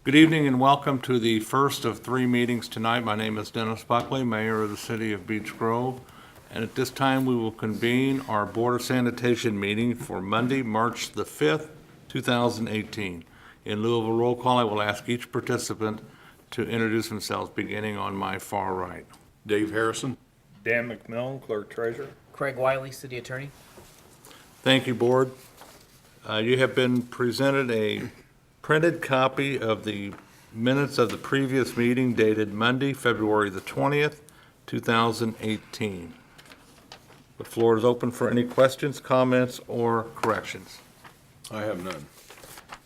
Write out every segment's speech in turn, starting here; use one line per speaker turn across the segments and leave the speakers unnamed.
Good evening and welcome to the first of three meetings tonight. My name is Dennis Buckley, Mayor of the City of Beech Grove. And at this time, we will convene our Board of Sanitation meeting for Monday, March the 5th, 2018. In lieu of a roll call, I will ask each participant to introduce themselves, beginning on my far right.
Dave Harrison.
Dan McMillan, Clerk Treasurer.
Craig Wiley, City Attorney.
Thank you, Board. You have been presented a printed copy of the minutes of the previous meeting dated Monday, February the 20th, 2018. The floor is open for any questions, comments, or corrections.
I have none.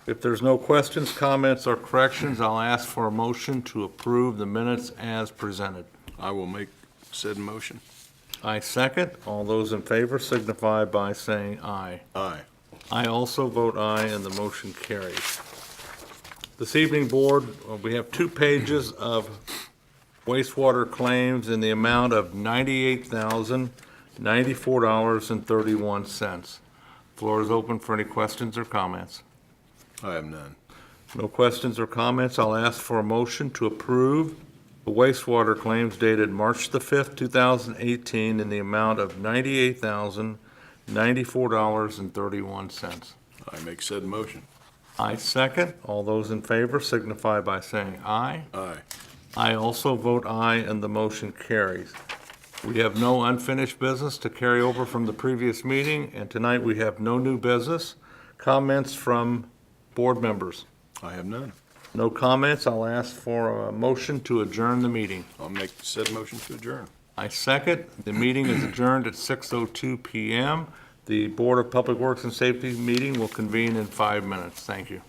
If there's no questions, comments, or corrections, I'll ask for a motion to approve the minutes as presented.
I will make said motion.
I second. All those in favor signify by saying aye.
Aye.
I also vote aye, and the motion carries. This evening, Board, we have 2 pages of wastewater claims in the amount of $98,094.31. Floor is open for any questions or comments.
I have none.
No questions or comments. I'll ask for a motion to approve the wastewater claims dated March the 5th, 2018 in the amount of $98,094.31.
I make said motion.
I second. All those in favor signify by saying aye.
Aye.
I also vote aye, and the motion carries. We have no unfinished business to carry over from the previous meeting, and tonight we have no new business. Comments from board members?
I have none.
No comments. I'll ask for a motion to adjourn the meeting.
I'll make said motion to adjourn.
I second. The meeting is adjourned at 6:02 p.m. The Board of Public Works and Safety meeting will convene in 5 minutes. Thank you.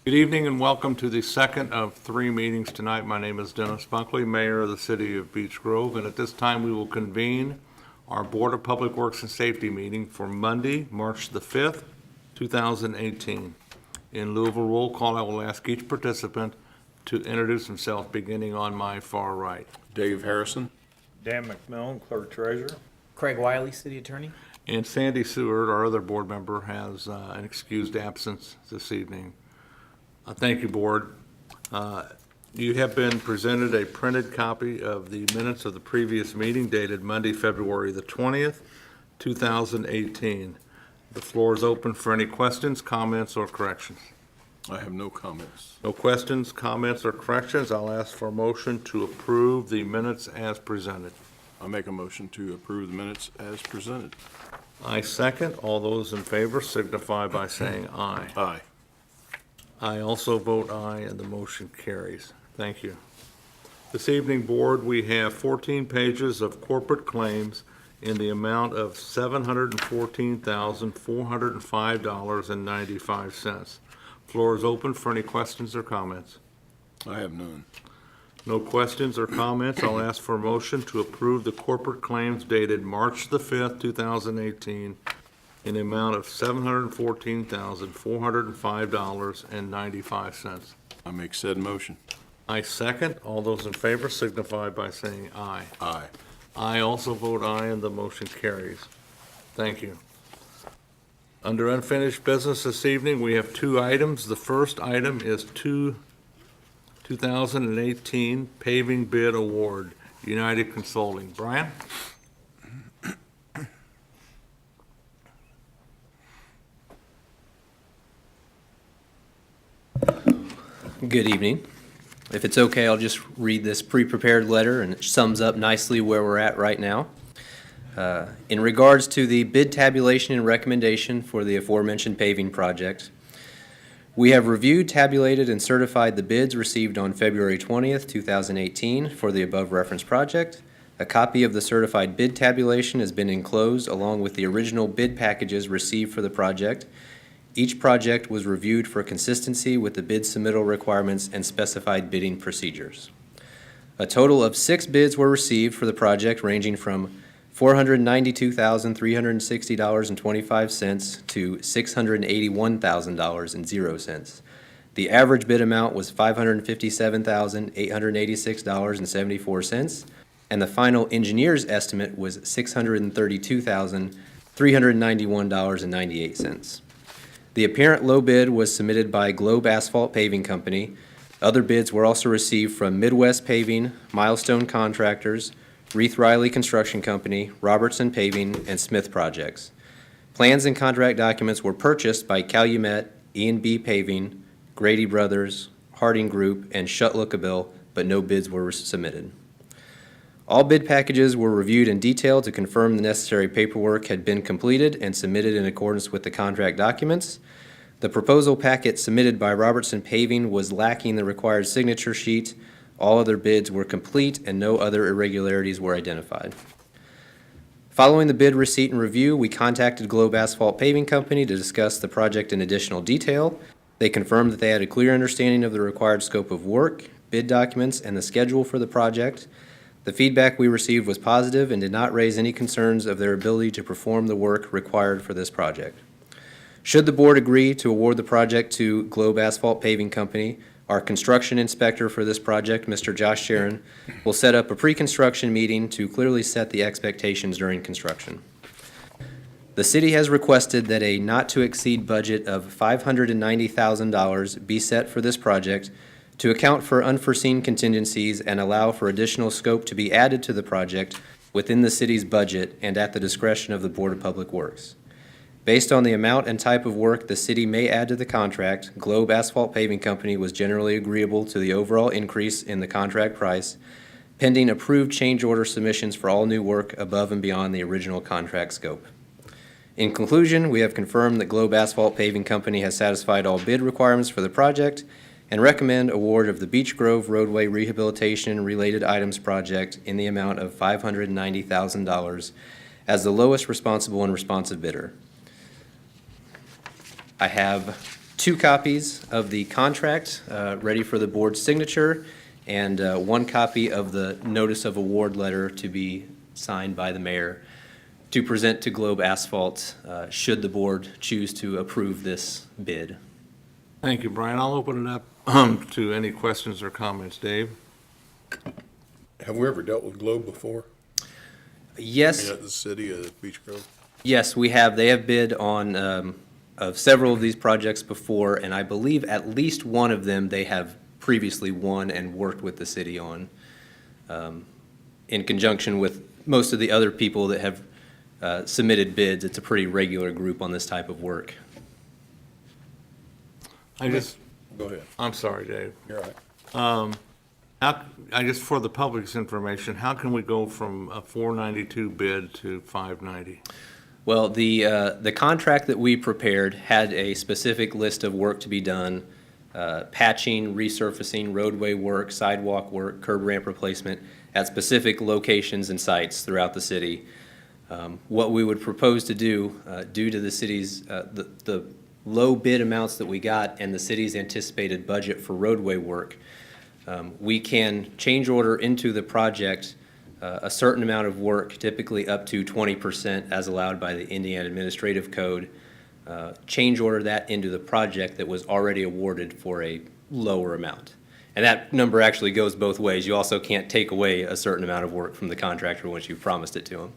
Good evening and welcome to the second of 3 meetings tonight. My name is Dennis Buckley, Mayor of the City of Beech Grove, and at this time we will convene our Board of Public Works and Safety meeting for Monday, March the 5th, 2018. In lieu of a roll call, I will ask each participant to introduce himself, beginning on my far right.
Dave Harrison.
Dan McMillan, Clerk Treasurer.
Craig Wiley, City Attorney.
And Sandy Seward, our other board member, has an excused absence this evening. Thank you, Board. You have been presented a printed copy of the minutes of the previous meeting dated Monday, February the 20th, 2018. The floor is open for any questions, comments, or corrections.
I have no comments.
No questions, comments, or corrections. I'll ask for a motion to approve the minutes as presented.
I make a motion to approve the minutes as presented.
I second. All those in favor signify by saying aye.
Aye.
I also vote aye, and the motion carries. Thank you. This evening, Board, we have 14 pages of corporate claims in the amount of $714,405.95. Floor is open for any questions or comments.
I have none.
No questions or comments. I'll ask for a motion to approve the corporate claims dated March the 5th, 2018 in the amount of $714,405.95.
I make said motion.
I second. All those in favor signify by saying aye.
Aye.
I also vote aye, and the motion carries. Thank you. Under unfinished business this evening, we have 2 items. The first item is 2018 paving bid award, United Consulting. Brian?
Good evening. If it's okay, I'll just read this pre-prepared letter, and it sums up nicely where we're at right now. In regards to the bid tabulation and recommendation for the aforementioned paving project, we have reviewed, tabulated, and certified the bids received on February 20th, 2018 for the above referenced project. A copy of the certified bid tabulation has been enclosed along with the original bid packages received for the project. Each project was reviewed for consistency with the bid submittal requirements and specified bidding procedures. A total of 6 bids were received for the project, ranging from $492,360.25 to $681,000.00. The average bid amount was $557,886.74, and the final engineer's estimate was $632,391.98. The apparent low bid was submitted by Globe Asphalt Paving Company. Other bids were also received from Midwest Paving, Milestone Contractors, Reith Riley Construction Company, Robertson Paving, and Smith Projects. Plans and contract documents were purchased by Calumet, E&B Paving, Grady Brothers, Harding Group, and Shutt Lookabill, but no bids were submitted. All bid packages were reviewed in detail to confirm the necessary paperwork had been completed and submitted in accordance with the contract documents. The proposal packet submitted by Robertson Paving was lacking the required signature sheet. All other bids were complete and no other irregularities were identified. Following the bid receipt and review, we contacted Globe Asphalt Paving Company to discuss the project in additional detail. They confirmed that they had a clear understanding of the required scope of work, bid documents, and the schedule for the project. The feedback we received was positive and did not raise any concerns of their ability to perform the work required for this project. Should the board agree to award the project to Globe Asphalt Paving Company, our construction inspector for this project, Mr. Josh Sharon, will set up a pre-construction meeting to clearly set the expectations during construction. The city has requested that a not-to-exceed budget of $590,000 be set for this project to account for unforeseen contingencies and allow for additional scope to be added to the project within the city's budget and at the discretion of the Board of Public Works. Based on the amount and type of work the city may add to the contract, Globe Asphalt Paving Company was generally agreeable to the overall increase in the contract price, pending approved change order submissions for all new work above and beyond the original contract scope. In conclusion, we have confirmed that Globe Asphalt Paving Company has satisfied all bid requirements for the project and recommend award of the Beech Grove roadway rehabilitation and related items project in the amount of $590,000 as the lowest responsible and responsive bidder. I have 2 copies of the contract ready for the board's signature and 1 copy of the notice of award letter to be signed by the mayor to present to Globe Asphalt should the board choose to approve this bid.
Thank you, Brian. I'll open it up to any questions or comments. Dave?
Have we ever dealt with Globe before?
Yes,
At the city of Beech Grove?
yes, we have. They have bid on of several of these projects before, and I believe at least one of them they have previously won and worked with the city on in conjunction with most of the other people that have submitted bids. It's a pretty regular group on this type of work.
Go ahead.
I'm sorry, Dave.
You're right.
I guess for the public's information, how can we go from a 492 bid to 590?
Well, the contract that we prepared had a specific list of work to be done, patching, resurfacing, roadway work, sidewalk work, curb ramp replacement at specific locations and sites throughout the city. What we would propose to do, due to the city's, the low bid amounts that we got and the city's anticipated budget for roadway work, we can change order into the project a certain amount of work, typically up to 20% as allowed by the Indiana Administrative Code, change order that into the project that was already awarded for a lower amount. And that number actually goes both ways. You also can't take away a certain amount of work from the contractor once you've promised it to him.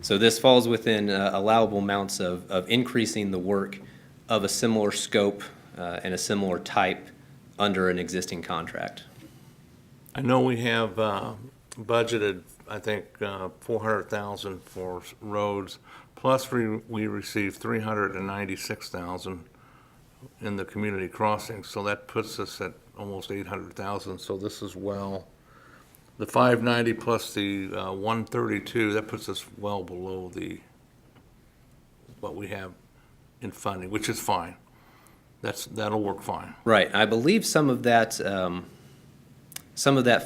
So this falls within allowable amounts of increasing the work of a similar scope and a similar type under an existing contract.
I know we have budgeted, I think, $400,000 for roads, plus we received $396,000 in the community crossings, so that puts us at almost $800,000. So this is well, the 590 plus the 132, that puts us well below what we have in funding, which is fine. That'll work fine.
Right. I believe some of that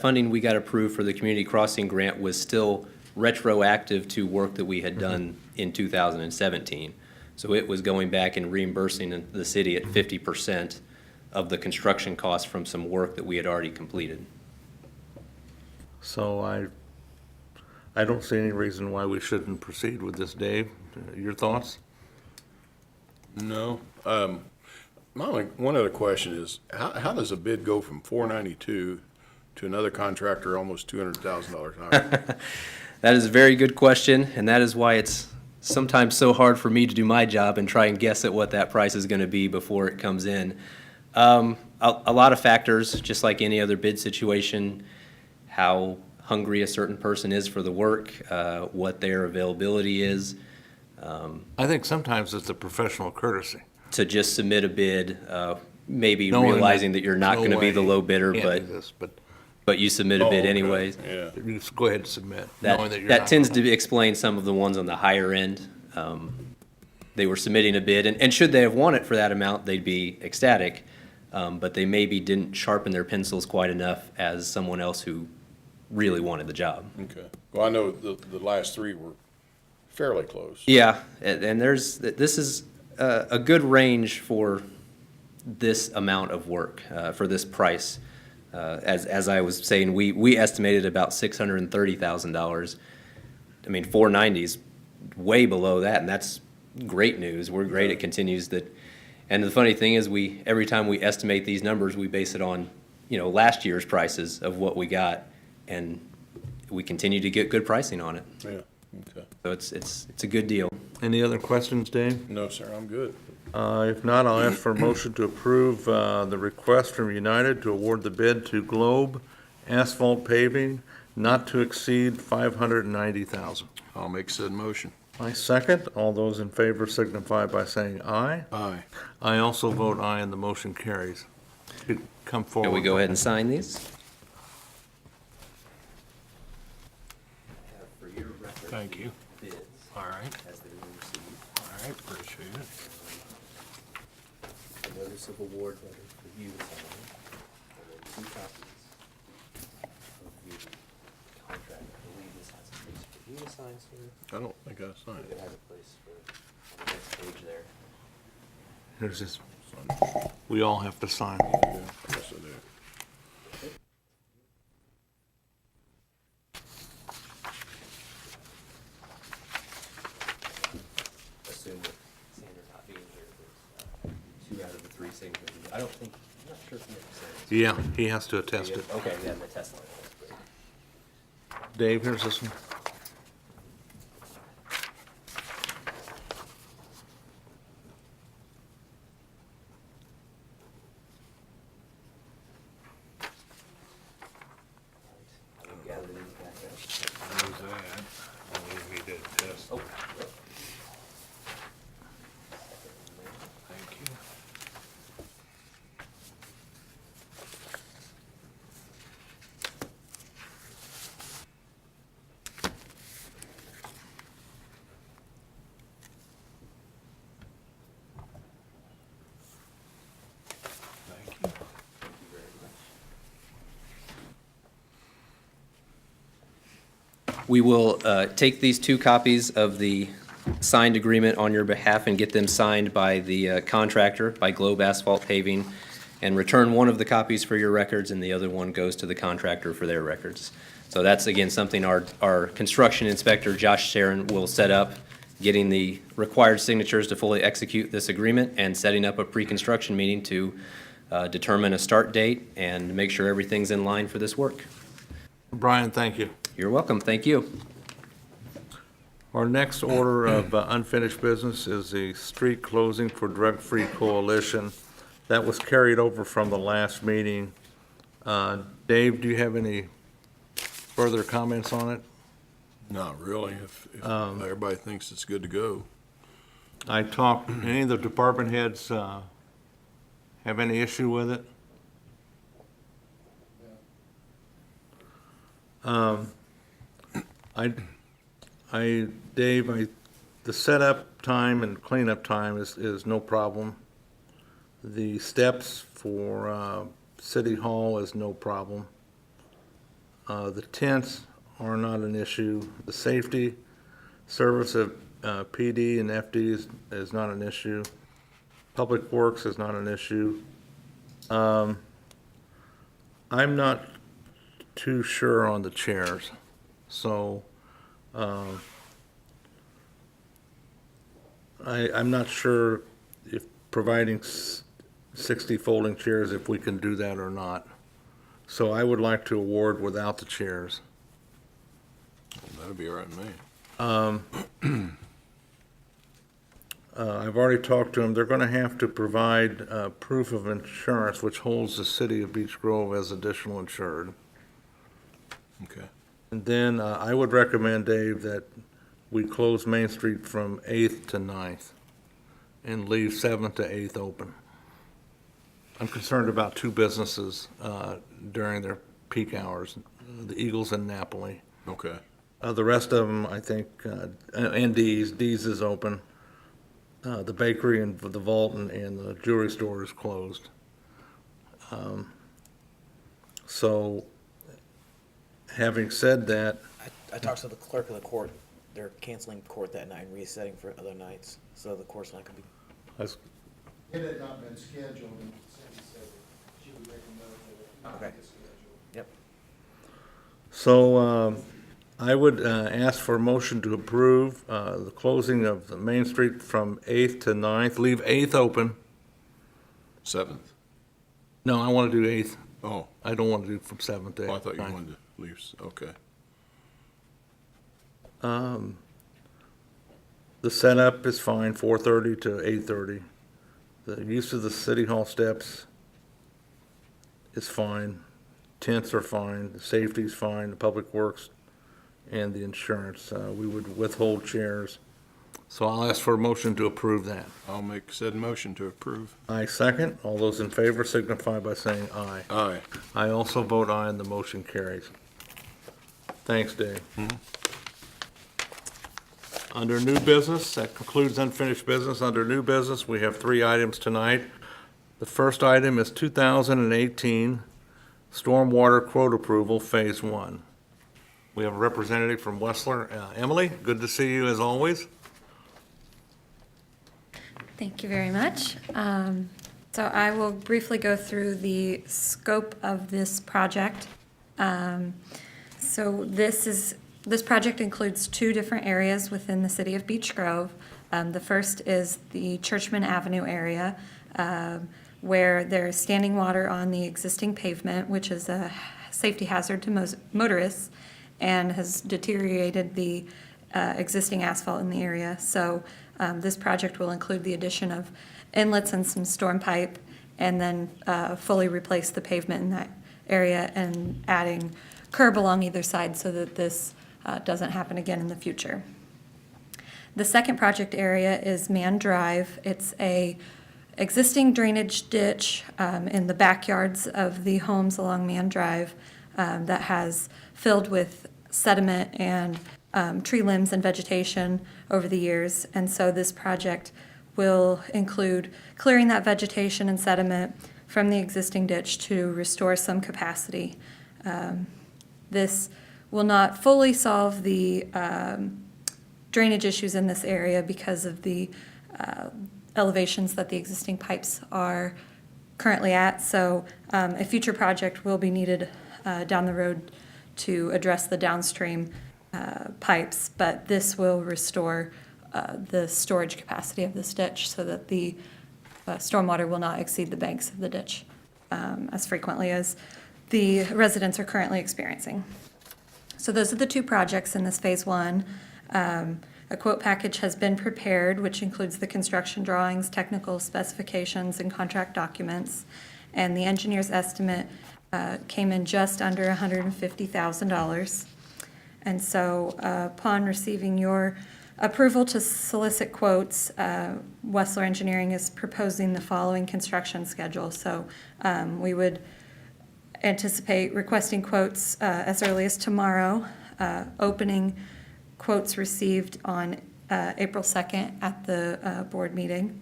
funding we got approved for the community crossing grant was still retroactive to work that we had done in 2017. So it was going back and reimbursing the city at 50% of the construction costs from some work that we had already completed.
So I don't see any reason why we shouldn't proceed with this, Dave. Your thoughts?
No. One other question is, how does a bid go from 492 to another contractor almost $200,000 higher?
That is a very good question, and that is why it's sometimes so hard for me to do my job and try and guess at what that price is going to be before it comes in. A lot of factors, just like any other bid situation, how hungry a certain person is for the work, what their availability is,
I think sometimes it's a professional courtesy.
to just submit a bid, maybe
Knowing that
realizing that you're not
no
going to be the
way
low bidder,
can't
but,
do this, but
but you submit a
Oh,
bid
okay.
anyways.
Yeah.
you just go ahead and submit, knowing that you're
That
not.
tends to explain some of the ones on the higher end. They were submitting a bid, and should they have won it for that amount, they'd be ecstatic. But they maybe didn't sharpen their pencils quite enough as someone else who really wanted the job.
Okay. Well, I know the last three were fairly close.
Yeah, and this is a good range for this amount of work, for this price. As I was saying, we estimated about $630,000. I mean, 490 is way below that, and that's great news. We're great. It continues that. And the funny thing is, every time we estimate these numbers, we base it on, last year's prices of what we got, and we continue to get good pricing on it.
Yeah, okay.
So it's a good deal.
Any other questions, Dave?
No, sir, I'm good.
If not, I'll ask for a motion to approve the request from United to award the bid to Globe Asphalt Paving not to exceed $590,000.
I'll make said motion.
I second. All those in favor signify by saying aye.
Aye.
I also vote aye, and the motion carries. You could come forward.
Can we go ahead and sign these?
Thank you. All right. All right, appreciate it.
A notice of award letter for you to sign, and then 2 copies of the contract. I believe this has a place for you to sign, sir.
I don't think I signed
It
it.
has a place for, on the next page there.
There's this, we all have to sign.
Yeah, yes, I do.
Assume with Sandra not being here, there's 2 out of the 3 signatures. I don't think, I'm not sure if Nick said.
Yeah, he has to attest it.
Okay, yeah, the test line. That's great.
Dave, here's this one.
I will gather these back up.
Who's that? I need to test.
Oh,
Thank you. Thank you.
we will take these 2 copies of the signed agreement on your behalf and get them signed by the contractor, by Globe Asphalt Paving, and return one of the copies for your records, and the other one goes to the contractor for their records. So that's, again, something our construction inspector, Josh Sharon, will set up, getting the required signatures to fully execute this agreement and setting up a pre-construction meeting to determine a start date and make sure everything's in line for this work.
Brian, thank you.
You're welcome. Thank you.
Our next order of unfinished business is the street closing for Drug Free Coalition. That was carried over from the last meeting. Dave, do you have any further comments on it?
Not really, if everybody thinks it's good to go.
I talked, any of the department heads have any issue with it? Dave, the setup time and cleanup time is no problem. The steps for City Hall is no problem. The tents are not an issue. The safety service of PD and FD is not an issue. Public Works is not an issue. I'm not too sure on the chairs, so I'm not sure if providing 60 folding chairs, if we can do that or not. So I would like to award without the chairs.
That'd be all right with me.
I've already talked to them. They're going to have to provide proof of insurance, which holds the city of Beech Grove as additional insured.
Okay.
And then I would recommend, Dave, that we close Main Street from 8th to 9th and leave 7th to 8th open. I'm concerned about two businesses during their peak hours, the Eagles and Napoli.
Okay.
The rest of them, I think, and D's is open. The bakery and the vault and the jewelry store is closed. So, having said that,
I talked to the clerk of the court. They're canceling court that night and resetting for other nights, so the court's not gonna be.
that's-
It had not been scheduled, and Cindy said that she would make a note that it not
Okay.
be scheduled.
Yep.
so I would ask for a motion to approve the closing of the Main Street from 8th to 9th, leave 8th open.
7th.
No, I want to do 8th.
Oh,
I don't want to do from 7th to 8th.
oh, I thought you
9th.
wanted to leave, okay.
The setup is fine, 4:30 to 8:30. The use of the city hall steps is fine. Tents are fine, the safety's fine, the public works, and the insurance. We would withhold chairs. So I'll ask for a motion to approve that.
I'll make said motion to approve.
I second. All those in favor signify by saying aye.
Aye.
I also vote aye, and the motion carries. Thanks, Dave. Under new business, that concludes unfinished business. Under new business, we have 3 items tonight. The first item is 2018 Stormwater Quote Approval, Phase 1. We have a representative from Westler. Emily, good to see you as always.
Thank you very much. So I will briefly go through the scope of this project. So this project includes 2 different areas within the city of Beech Grove. The first is the Churchman Avenue area, where there's standing water on the existing pavement, which is a safety hazard to motorists and has deteriorated the existing asphalt in the area. So this project will include the addition of inlets and some storm pipe, and then fully replace the pavement in that area and adding curb along either side so that this doesn't happen again in the future. The second project area is Man Drive. It's a existing drainage ditch in the backyards of the homes along Man Drive that has filled with sediment and tree limbs and vegetation over the years. And so this project will include clearing that vegetation and sediment from the existing ditch to restore some capacity. This will not fully solve the drainage issues in this area because of the elevations that the existing pipes are currently at. So a future project will be needed down the road to address the downstream pipes, but this will restore the storage capacity of this ditch so that the stormwater will not exceed the banks of the ditch as frequently as the residents are currently experiencing. So those are the 2 projects in this phase 1. A quote package has been prepared, which includes the construction drawings, technical specifications, and contract documents. And the engineer's estimate came in just under $150,000. And so upon receiving your approval to solicit quotes, Westler Engineering is proposing the following construction schedule. So we would anticipate requesting quotes as early as tomorrow, opening quotes received on April 2nd at the board meeting,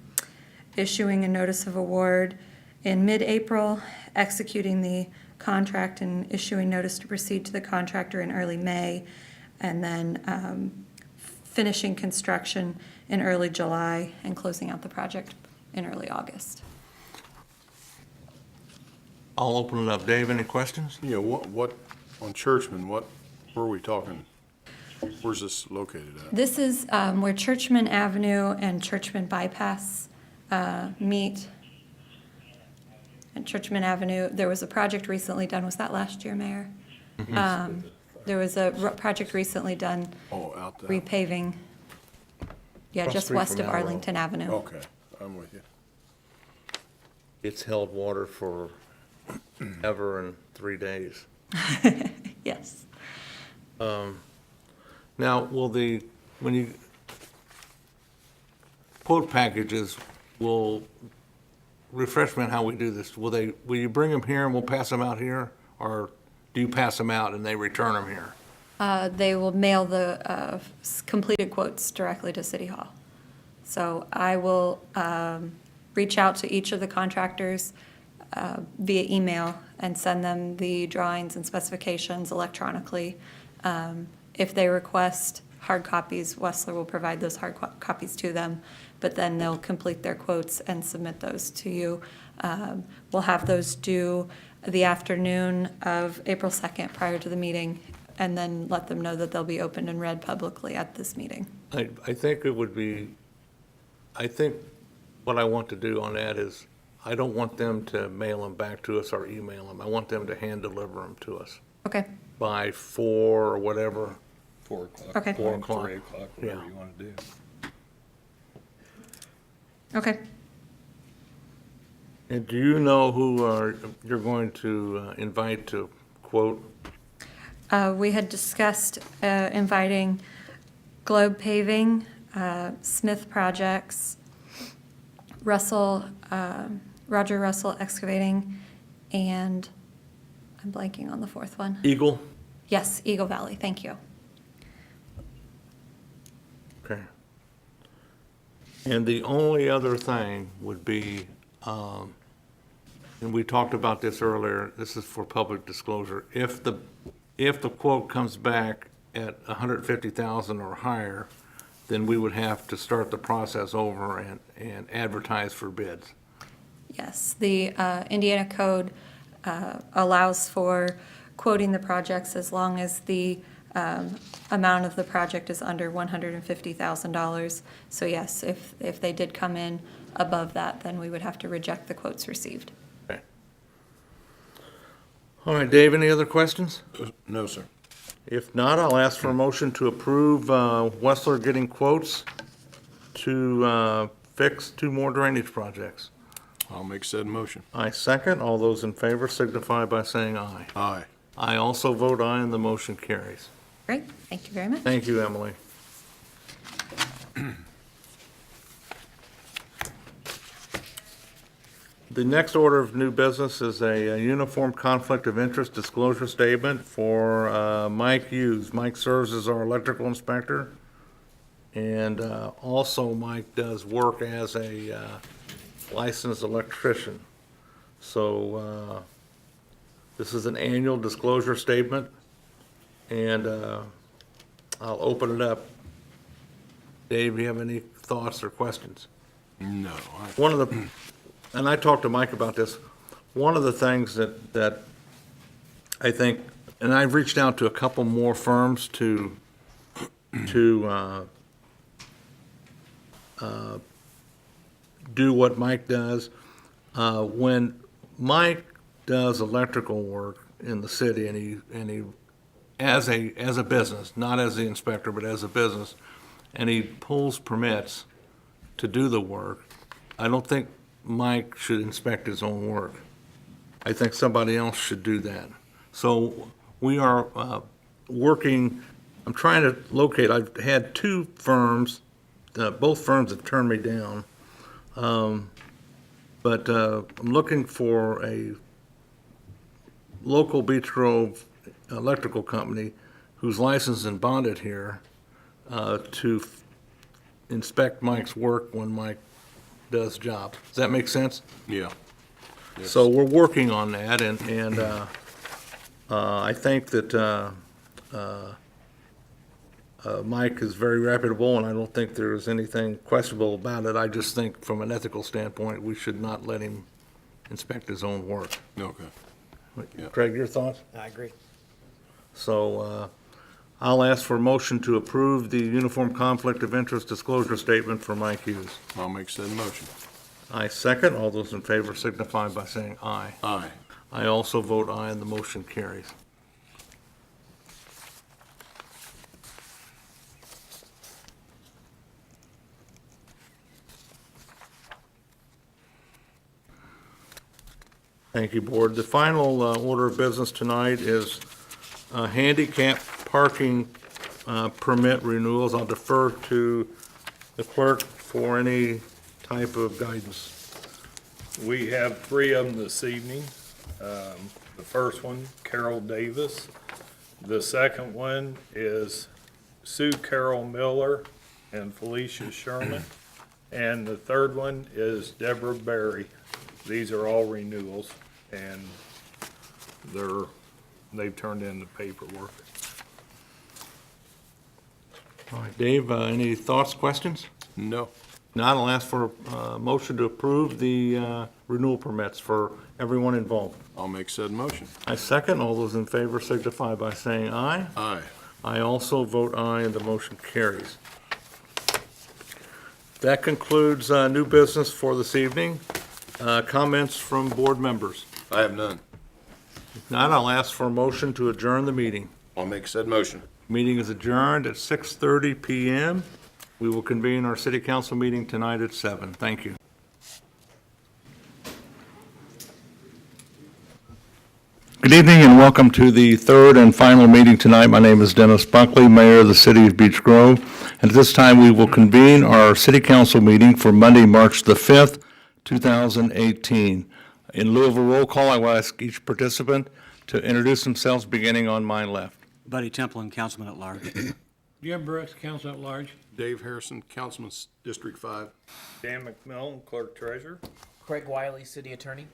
issuing a notice of award in mid-April, executing the contract and issuing notice to proceed to the contractor in early May, and then finishing construction in early July and closing out the project in early August.
I'll open it up. Dave, any questions?
Yeah, what, on Churchman, where are we talking? Where's this located at?
This is where Churchman Avenue and Churchman Bypass meet. And Churchman Avenue, there was a project recently done, was that last year, Mayor? There was a project recently done
Oh, out there.
repaving Yeah,
Across the
just
street
west
from
of
Antelope.
Arlington Avenue.
Okay, I'm with you.
It's held water for ever and 3 days.
Yes.
Now, when you, quote packages, will, refresh me on how we do this. Will you bring them here and we'll pass them out here? Or do you pass them out and they return them here?
They will mail the completed quotes directly to City Hall. So I will reach out to each of the contractors via email and send them the drawings and specifications electronically. If they request hard copies, Westler will provide those hard copies to them, but then they'll complete their quotes and submit those to you. We'll have those due the afternoon of April 2nd prior to the meeting, and then let them know that they'll be opened and read publicly at this meeting.
I think it would be, I think what I want to do on that is, I don't want them to mail them back to us or email them. I want them to hand deliver them to us
Okay,
by 4 or whatever.
4 o'clock.
Okay.
4 o'clock.
3 o'clock, whatever
Yeah.
you want to do.
okay.
And do you know who you're going to invite to quote?
We had discussed inviting Globe Paving, Smith Projects, Roger Russell Excavating, and I'm blanking on the fourth one.
Eagle?
Yes, Eagle Valley, thank you.
Okay. And the only other thing would be, and we talked about this earlier, this is for public disclosure, if the quote comes back at 150,000 or higher, then we would have to start the process over and advertise for bids.
Yes, the Indiana Code allows for quoting the projects as long as the amount of the project is under $150,000. So yes, if they did come in above that, then we would have to reject the quotes received.
Okay. All right, Dave, any other questions?
No, sir.
If not, I'll ask for a motion to approve Westler getting quotes to fix 2 more drainage projects.
I'll make said motion.
I second. All those in favor signify by saying aye.
Aye.
I also vote aye, and the motion carries.
Great, thank you very much.
Thank you, Emily. The next order of new business is a uniform conflict of interest disclosure statement for Mike Hughes. Mike serves as our electrical inspector, and also Mike does work as a licensed electrician. So this is an annual disclosure statement, and I'll open it up. Dave, do you have any thoughts or questions?
No.
One of the, and I talked to Mike about this, one of the things that I think, and I've reached out to a couple more firms to do what Mike does. When Mike does electrical work in the city, and he as a business, not as the inspector, but as a business, and he pulls permits to do the work, I don't think Mike should inspect his own work. I think somebody else should do that. So we are working, I'm trying to locate, I've had 2 firms, both firms have turned me down. But I'm looking for a local Beech Grove electrical company who's licensed and bonded here to inspect Mike's work when Mike does jobs. Does that make sense?
Yeah. Yes.
So we're working on that, and I think that Mike is very reputable, and I don't think there's anything questionable about it. I just think from an ethical standpoint, we should not let him inspect his own work.
Okay. Yeah.
Craig, your thoughts?
I agree.
So I'll ask for a motion to approve the Uniform Conflict of Interest Disclosure Statement for Mike Hughes.
I'll make said motion.
I second. All those in favor signify by saying aye.
Aye.
I also vote aye, and the motion carries. Thank you, Board. The final order of business tonight is handicap parking permit renewals. I'll defer to the clerk for any type of guidance.
We have 3 of them this evening. The first one, Carol Davis. The second one is Sue Carol Miller and Felicia Sherman. And the third one is Deborah Berry. These are all renewals, and they've turned in the paperwork.
All right, Dave, any thoughts, questions?
No.
Not, I'll ask for a motion to approve the renewal permits for everyone involved.
I'll make said motion.
I second. All those in favor signify by saying aye.
Aye.
I also vote aye, and the motion carries. That concludes new business for this evening. Comments from board members?
I have none.
If not, I'll ask for a motion to adjourn the meeting.
I'll make said motion.
Meeting is adjourned at 6:30 PM. We will convene our city council meeting tonight at 7. Thank you. Good evening and welcome to the third and final meeting tonight. My name is Dennis Buckley, Mayor of the City of Beech Grove. And at this time, we will convene our city council meeting for Monday, March the 5th, 2018. In lieu of a roll call, I will ask each participant to introduce themselves, beginning on my left.
Buddy Templin, Councilman at Large.
Jim Brooks, Council at Large.
Dave Harrison, Councilman, District 5.
Dan McMillan, Clerk Treasurer.
Craig Wiley, City Attorney.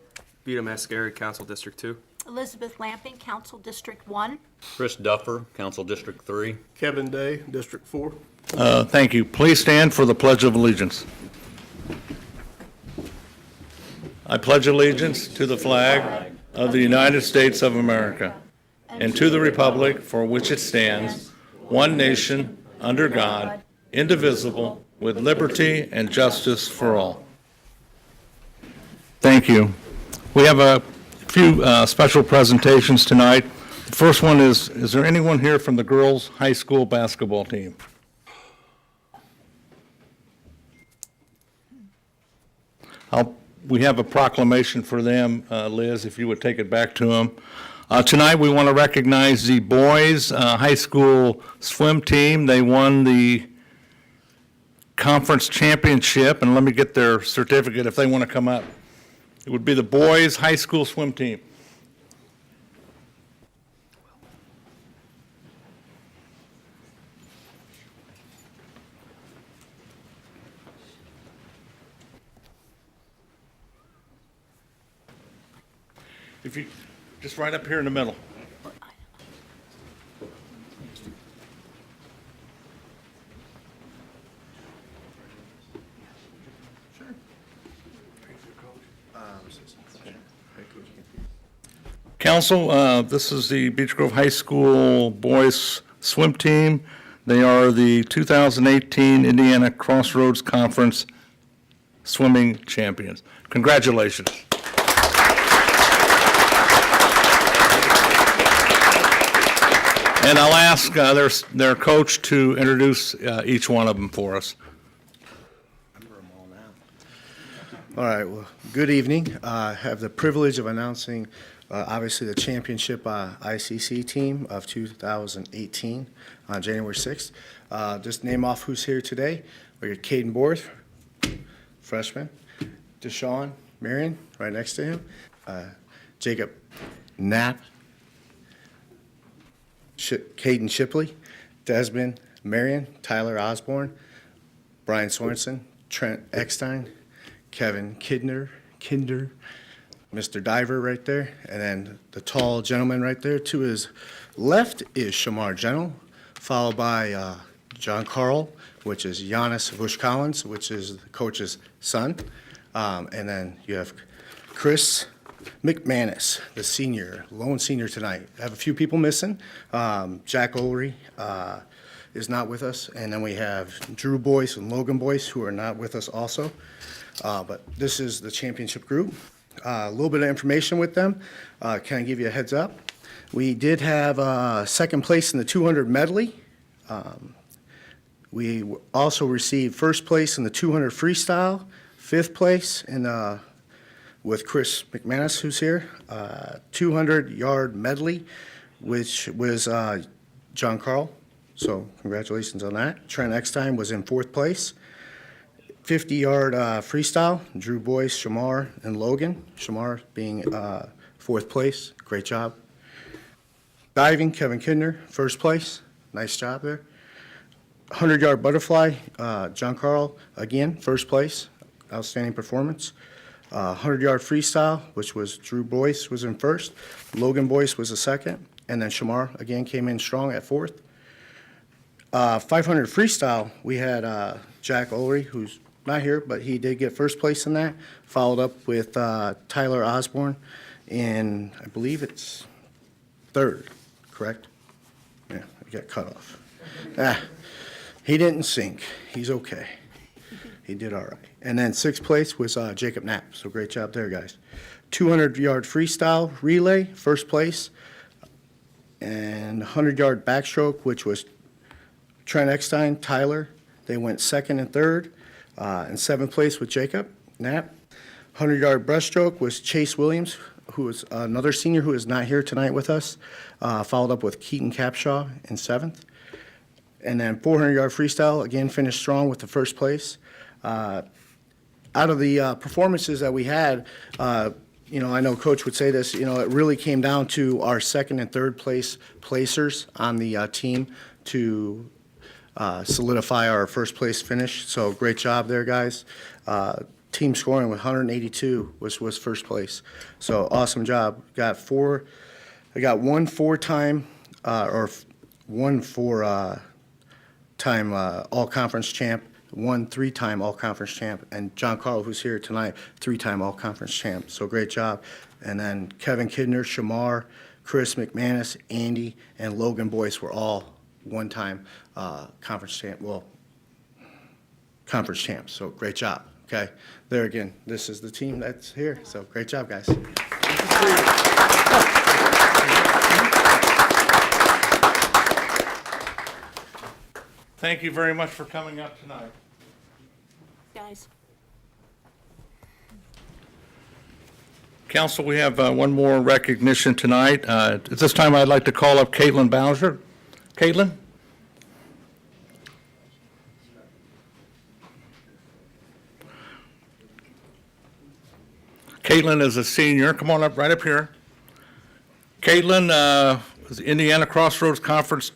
Vito Mascari, Council District 2.
Elizabeth Lamping, Council District 1.
Chris Duffer, Council District 3.
Kevin Day, District 4.
Thank you. Please stand for the Pledge of Allegiance. I pledge allegiance to the flag of the United States of America and to the republic for which it stands, one nation, under God, indivisible, with liberty and justice for all. Thank you. We have a few special presentations tonight. The first one is there anyone here from the girls' high school basketball team? We have a proclamation for them, Liz, if you would take it back to them. Tonight, we want to recognize the boys' high school swim team. They won the conference championship, and let me get their certificate if they want to come up. It would be the boys' high school swim team. If you, just right up here in the middle. Council, this is the Beech Grove High School boys swim team. They are the 2018 Indiana Crossroads Conference swimming champions. Congratulations. And I'll ask their coach to introduce each one of them for us.
All right, well, good evening. I have the privilege of announcing, obviously, the championship ICC team of 2018 on January 6th. Just name off who's here today. We got Caden Borth, freshman. Deshaun Marion, right next to him. Jacob Knapp. Caden Shipley, Desmond Marion, Tyler Osborne, Brian Sorensen, Trent Eckstein, Kevin Kinder, Mr. Diver right there, and then the tall gentleman right there to his left is Shamar Gentle, followed by John Carl, which is Giannis Bush-Collins, which is the coach's son, and then you have Chris McManus, the senior, lone senior tonight. I have a few people missing. Jack Olery is not with us, and then we have Drew Boyce and Logan Boyce, who are not with us also. But this is the championship group. A little bit of information with them. Can I give you a heads up? We did have second place in the 200 medley. We also received first place in the 200 freestyle, fifth place in the with Chris McManus, who's here. 200-yard medley, which was John Carl. So congratulations on that. Trent Eckstein was in 4th place. 50-yard freestyle, Drew Boyce, Shamar, and Logan. Shamar being 4th place. Great job. Diving, Kevin Kidner, 1st place. Nice job there. 100-yard butterfly, John Carl, again, 1st place. Outstanding performance. 100-yard freestyle, which was Drew Boyce was in 1st. Logan Boyce was a 2nd. And then Shamar, again, came in strong at 4th. 500 freestyle, we had Jack Ulrey, who's not here, but he did get 1st place in that. Followed up with Tyler Osborne in, I believe it's 3rd, correct? Yeah, he got cut off. He didn't sink. He's okay. He did all right. And then 6th place was Jacob Knapp, so great job there, guys. 200-yard freestyle relay, 1st place. And 100-yard backstroke, which was Trent Eckstein, Tyler. They went 2nd and 3rd. And 7th place with Jacob Knapp. 100-yard breaststroke was Chase Williams, who is another senior who is not here tonight with us. Followed up with Keaton Capshaw in 7th. And then 400-yard freestyle, again, finished strong with the 1st place. Out of the performances that we had, I know Coach would say this, it really came down to our 2nd and 3rd place placers on the team to solidify our 1st place finish. So great job there, guys. Team scoring with 182 was 1st place. So awesome job. I got one 4-time time all-conference champ, 1 3-time all-conference champ, and John Carl, who's here tonight, 3-time all-conference champ. So great job. And then Kevin Kidner, Shamar, Chris McManus, Andy, and Logan Boyce were all 1-time conference champ. Well, conference champs. So great job. Okay. There again, this is the team that's here. So great job, guys.
Thank you very much for coming up tonight.
Guys.
Council, we have one more recognition tonight. At this time, I'd like to call up Caitlin Bowser. Caitlin? Caitlin is a senior. Come on up, right up here. Caitlin was the Indiana Crossroads Conference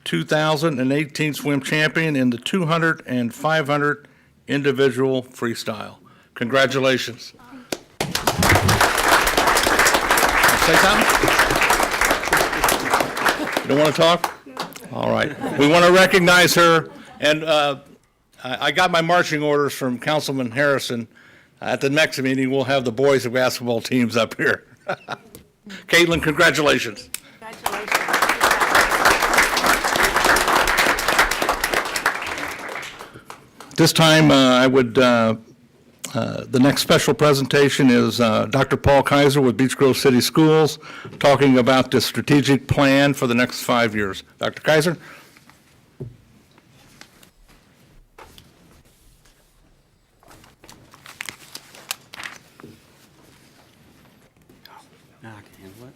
2018 swim champion in the 200 and 500 individual freestyle. Congratulations. Say something? You don't want to talk? All right. We want to recognize her, and I got my marching orders from Councilman Harrison. At the next meeting, we'll have the boys basketball teams up here. Caitlin, congratulations.
Congratulations.
This time, the next special presentation is Dr. Paul Kaiser with Beech Grove City Schools, talking about the strategic plan for the next 5 years. Dr. Kaiser?
Now I can handle it.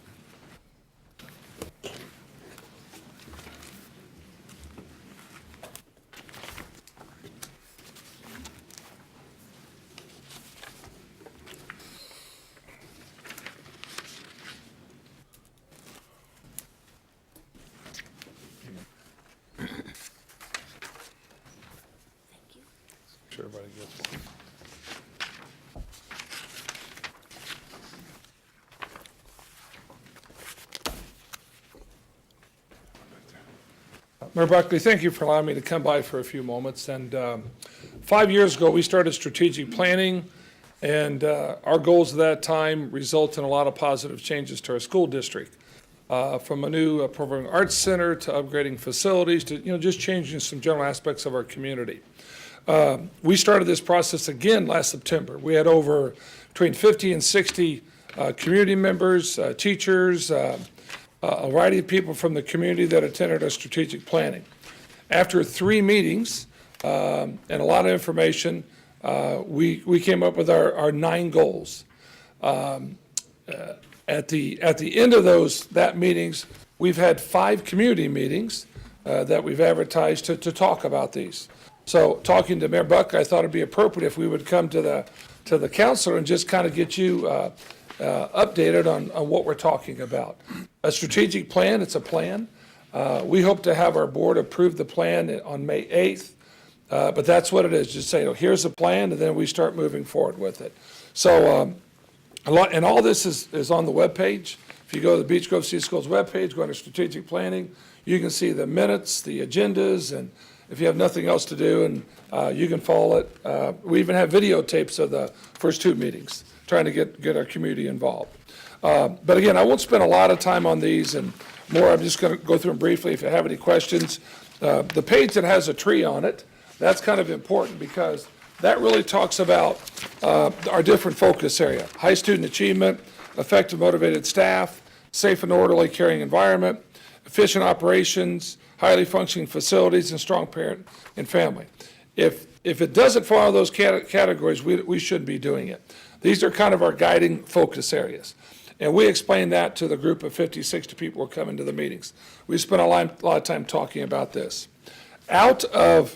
Sure everybody gets one.
Mayor Buckley, thank you for allowing me to come by for a few moments. And 5 years ago, we started strategic planning, and our goals at that time result in a lot of positive changes to our school district. From a new performing arts center to upgrading facilities to, just changing some general aspects of our community. We started this process again last September. We had over between 50 and 60 community members, teachers, a variety of people from the community that attended our strategic planning. After 3 meetings and a lot of information, we came up with our 9 goals. At the end of that meetings, we've had 5 community meetings that we've advertised to talk about these. So talking to Mayor Buck, I thought it'd be appropriate if we would come to the council and just kind of get you updated on what we're talking about. A strategic plan, it's a plan. We hope to have our board approve the plan on May 8th, but that's what it is. Just say, here's the plan, and then we start moving forward with it. So and all this is on the webpage. If you go to the Beech Grove City Schools webpage, go under strategic planning, you can see the minutes, the agendas, and if you have nothing else to do, and you can follow it. We even have videotapes of the first 2 meetings, trying to get our community involved. But again, I won't spend a lot of time on these and more. I'm just going to go through them briefly. If you have any questions, the page that has a tree on it, that's kind of important because that really talks about our different focus area: high student achievement, effective motivated staff, safe and orderly caring environment, efficient operations, highly functioning facilities, and strong parent and family. If it doesn't follow those categories, we shouldn't be doing it. These are kind of our guiding focus areas. And we explain that to the group of 50, 60 people who come into the meetings. We spent a lot of time talking about this. Out of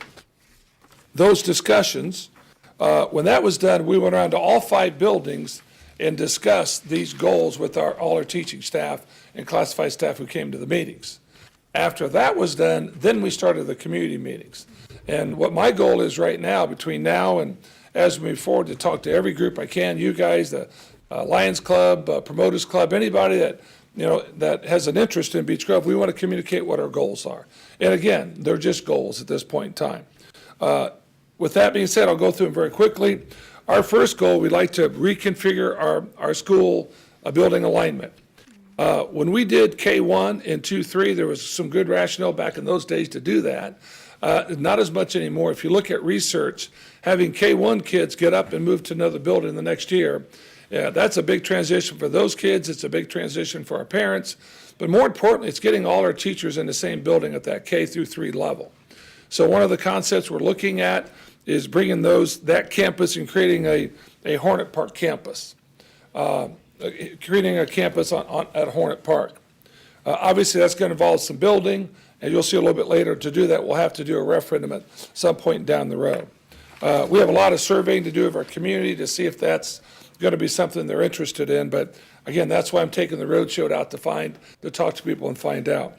those discussions, when that was done, we went around to all 5 buildings and discussed these goals with all our teaching staff and classified staff who came to the meetings. After that was done, then we started the community meetings. And what my goal is right now, between now and as we move forward, to talk to every group I can, you guys, the Lions Club, Promoters Club, anybody that, that has an interest in Beech Grove, we want to communicate what our goals are. And again, they're just goals at this point in time. With that being said, I'll go through them very quickly. Our first goal, we'd like to reconfigure our school building alignment. When we did K1 and 2-3, there was some good rationale back in those days to do that. Not as much anymore. If you look at research, having K1 kids get up and move to another building the next year, that's a big transition for those kids. It's a big transition for our parents. But more importantly, it's getting all our teachers in the same building at that K-3 level. So one of the concepts we're looking at is bringing that campus and creating a Hornet Park campus. Creating a campus at Hornet Park. Obviously, that's going to involve some building, and you'll see a little bit later. To do that, we'll have to do a referendum at some point down the road. We have a lot of surveying to do of our community to see if that's going to be something they're interested in, but again, that's why I'm taking the roadshow out to talk to people and find out.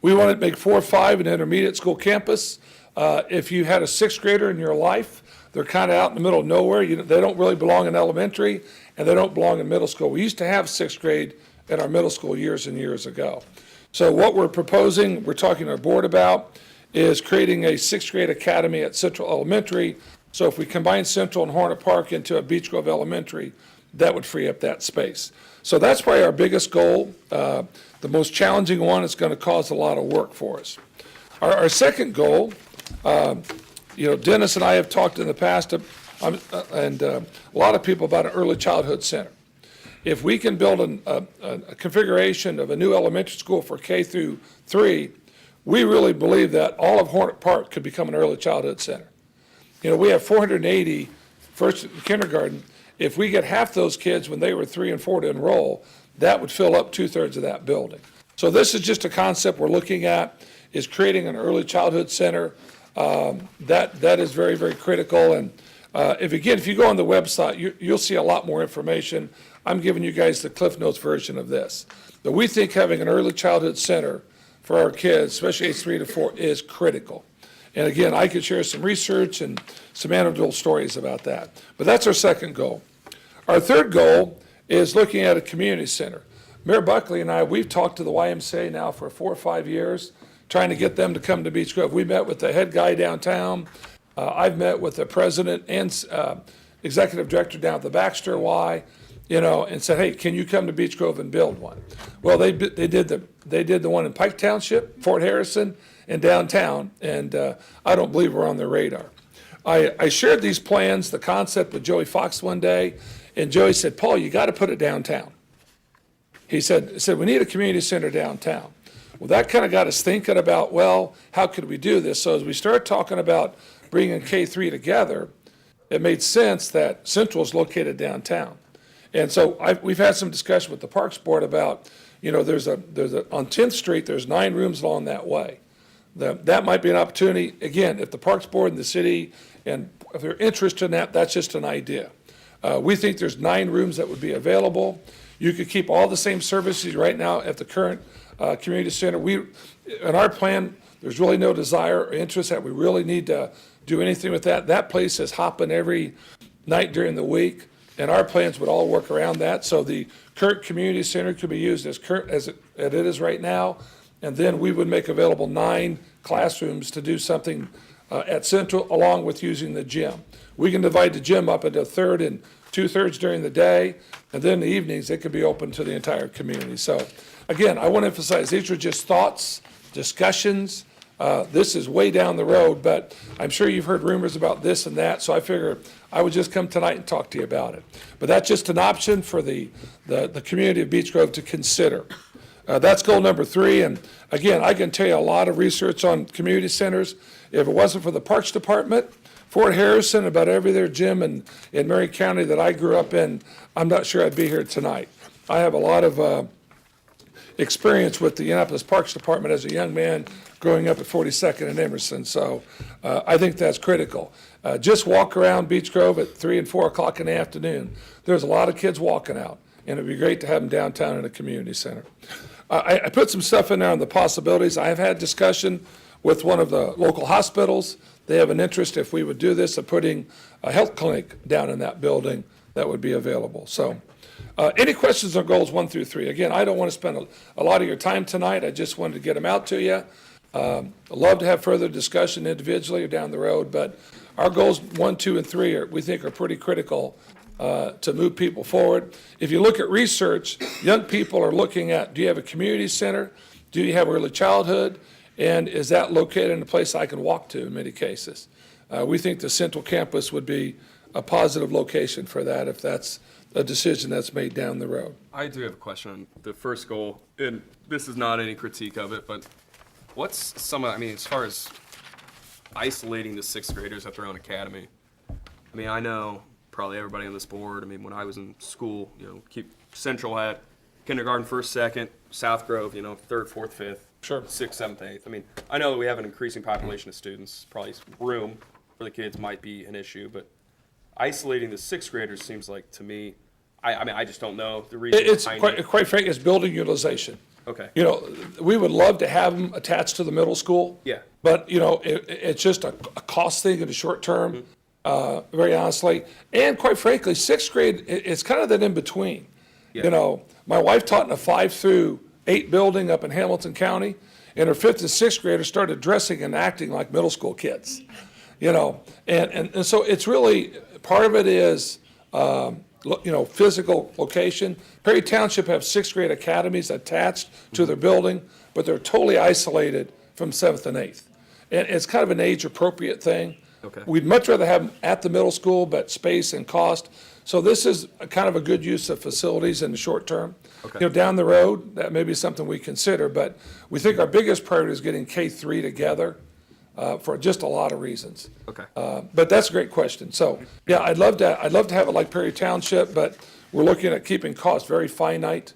We want to make 4-5 an intermediate school campus. If you had a 6th grader in your life, they're kind of out in the middle of nowhere. They don't really belong in elementary, and they don't belong in middle school. We used to have 6th grade in our middle school years and years ago. So what we're proposing, we're talking to our board about, is creating a 6th grade academy at Central Elementary. So if we combine Central and Hornet Park into a Beech Grove Elementary, that would free up that space. So that's probably our biggest goal. The most challenging one is going to cause a lot of work for us. Our second goal, Dennis and I have talked in the past, and a lot of people, about an early childhood center. If we can build a configuration of a new elementary school for K-3, we really believe that all of Hornet Park could become an early childhood center. We have 480 first and kindergarten. If we get half those kids when they were 3 and 4 to enroll, that would fill up 2/3 of that building. So this is just a concept we're looking at, is creating an early childhood center. That is very, very critical. And if you go on the website, you'll see a lot more information. I'm giving you guys the Cliff Notes version of this. But we think having an early childhood center for our kids, especially age 3 to 4, is critical. And again, I could share some research and some anecdotal stories about that. But that's our second goal. Our third goal is looking at a community center. Mayor Buckley and I, we've talked to the YMCA now for 4 or 5 years, trying to get them to come to Beech Grove. We met with the head guy downtown. I've met with the president and executive director down at the Baxter Y, and said, hey, can you come to Beech Grove and build one? Well, they did the one in Pike Township, Fort Harrison, and downtown, and I don't believe we're on their radar. I shared these plans, the concept with Joey Fox one day, and Joey said, Paul, you got to put it downtown. He said, we need a community center downtown. Well, that kind of got us thinking about, well, how could we do this? So as we started talking about bringing K-3 together, it made sense that Central is located downtown. And so we've had some discussion with the Parks Board about, there's on 10th Street, there's 9 rooms along that way. That might be an opportunity, again, if the Parks Board and the city, and if they're interested in that, that's just an idea. We think there's 9 rooms that would be available. You could keep all the same services right now at the current community center. In our plan, there's really no desire or interest that we really need to do anything with that. That place is hopping every night during the week, and our plans would all work around that. So the current community center could be used as it is right now, and then we would make available 9 classrooms to do something at Central, along with using the gym. We can divide the gym up into a third and 2/3 during the day, and then in the evenings, it could be open to the entire community. So, again, I want to emphasize, these are just thoughts, discussions. This is way down the road, but I'm sure you've heard rumors about this and that, so I figure I would just come tonight and talk to you about it. But that's just an option for the community of Beech Grove to consider. That's goal number 3, and again, I can tell you a lot of research on community centers. If it wasn't for the Parks Department, Fort Harrison, about every other gym in Marion County that I grew up in, I'm not sure I'd be here tonight. I have a lot of experience with the Indianapolis Parks Department as a young man growing up at 42nd and Emerson, so I think that's critical. Just walk around Beech Grove at 3 and 4 o'clock in the afternoon. There's a lot of kids walking out, and it'd be great to have them downtown in a community center. I put some stuff in there on the possibilities. I have had discussion with one of the local hospitals. They have an interest, if we would do this, of putting a health clinic down in that building that would be available. So any questions on goals 1 through 3? Again, I don't want to spend a lot of your time tonight. I just wanted to get them out to you. I'd love to have further discussion individually or down the road, but our goals 1, 2, and 3 we think are pretty critical to move people forward. If you look at research, young people are looking at, do you have a community center? Do you have early childhood? And is that located in a place I can walk to in many cases? We think the Central Campus would be a positive location for that if that's a decision that's made down the road.
I do have a question on the first goal, and this is not any critique of it, but what's as far as isolating the 6th graders at their own academy? I mean, I know probably everybody on this board, when I was in school, keep Central at kindergarten, 1st, 2nd, South Grove, 3rd, 4th, 5th.
Sure.
6th, 7th, 8th. I know that we have an increasing population of students. Probably room for the kids might be an issue, but isolating the 6th graders seems like, to me, I just don't know the reason
It's
behind
quite frankly, it's building utilization.
Okay.
We would love to have them attached to the middle school.
Yeah.
But, it's just a cost thing in the short term, very honestly. And quite frankly, 6th grade, it's kind of that in between.
Yeah.
My wife taught in a 5 through 8 building up in Hamilton County, and her 5th and 6th graders started dressing and acting like middle school kids. And so it's really, part of it is, physical location. Perry Township have 6th grade academies attached to their building, but they're totally isolated from 7th and 8th. And it's kind of an age-appropriate thing.
Okay.
We'd much rather have them at the middle school, but space and cost. So this is kind of a good use of facilities in the short term.
Okay.
Down the road, that may be something we consider, but we think our biggest priority is getting K-3 together for just a lot of reasons.
Okay.
But that's a great question. So, yeah, I'd love to have it like Perry Township, but we're looking at keeping costs very finite.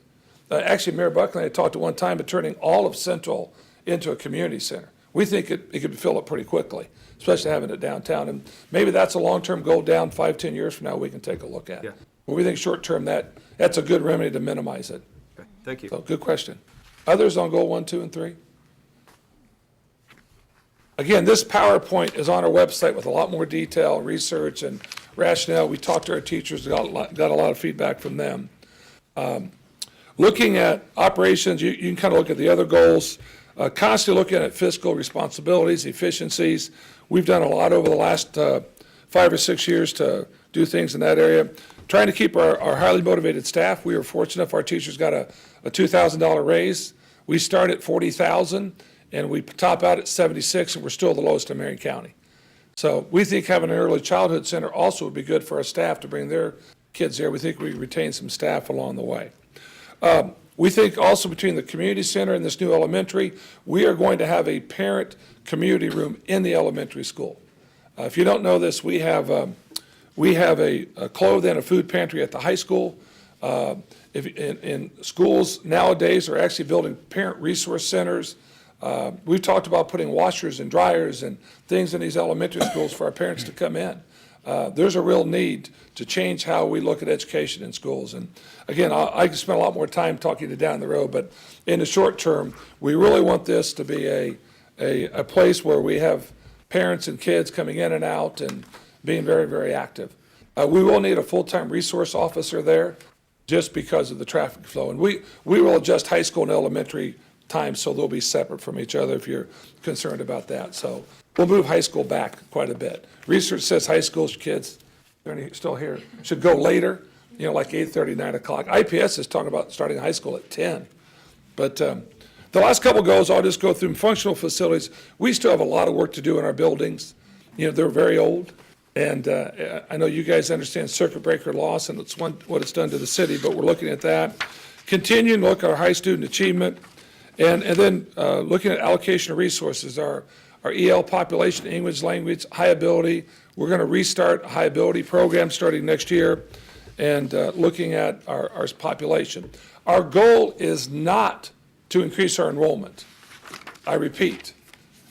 Actually, Mayor Buckley and I talked at one time of turning all of Central into a community center. We think it could fill up pretty quickly, especially having it downtown. And maybe that's a long-term goal down 5-10 years from now we can take a look at.
Yeah.
But we think short-term that's a good remedy to minimize it.
Okay. Thank you.
So, good question. Others on goal 1, 2, and 3? Again, this PowerPoint is on our website with a lot more detail, research, and rationale. We talked to our teachers, got a lot of feedback from them. Looking at operations, you can kind of look at the other goals. Constantly looking at fiscal responsibilities, efficiencies. We've done a lot over the last 5 or 6 years to do things in that area. Trying to keep our highly motivated staff. We were fortunate if our teachers got a $2,000 raise. We start at $40,000 and we top out at $76,000, and we're still the lowest in Marion County. So we think having an early childhood center also would be good for our staff to bring their kids there. We think we retain some staff along the way. We think also between the community center and this new elementary, we are going to have a parent community room in the elementary school. If you don't know this, we have a clothing and a food pantry at the high school. In schools nowadays are actually building parent resource centers. We've talked about putting washers and dryers and things in these elementary schools for our parents to come in. There's a real need to change how we look at education in schools. And again, I could spend a lot more time talking to down the road, but in the short term, we really want this to be a place where we have parents and kids coming in and out and being very, very active. We will need a full-time resource officer there just because of the traffic flow. And we will adjust high school and elementary times so they'll be separate from each other if you're concerned about that. So we'll move high school back quite a bit. Research says high school kids, they're still here, should go later, like 8:30, 9 o'clock. IPS is talking about starting high school at 10. But the last couple goals, I'll just go through them. Functional facilities. We still have a lot of work to do in our buildings. They're very old. And I know you guys understand circuit breaker loss and what it's done to the city, but we're looking at that. Continuing to look at our high student achievement. And then looking at allocation of resources, our EL population, English language, high ability. We're going to restart a high ability program starting next year and looking at our population. Our goal is not to increase our enrollment. I repeat,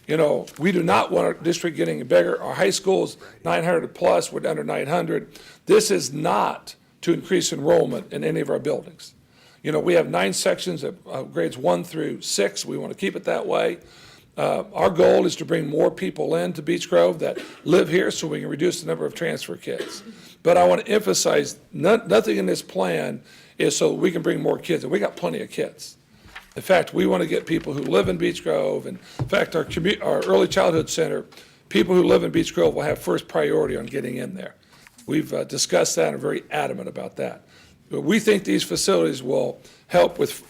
we do not want our district getting bigger. Our high school is 900 plus, we're under 900. This is not to increase enrollment in any of our buildings. We have 9 sections of grades 1 through 6. We want to keep it that way. Our goal is to bring more people into Beech Grove that live here so we can reduce the number of transfer kids. But I want to emphasize, nothing in this plan is so we can bring more kids, and we got plenty of kids. In fact, we want to get people who live in Beech Grove, and in fact, our early childhood center, people who live in Beech Grove will have first priority on getting in there. We've discussed that and are very adamant about that. But we think these facilities will help with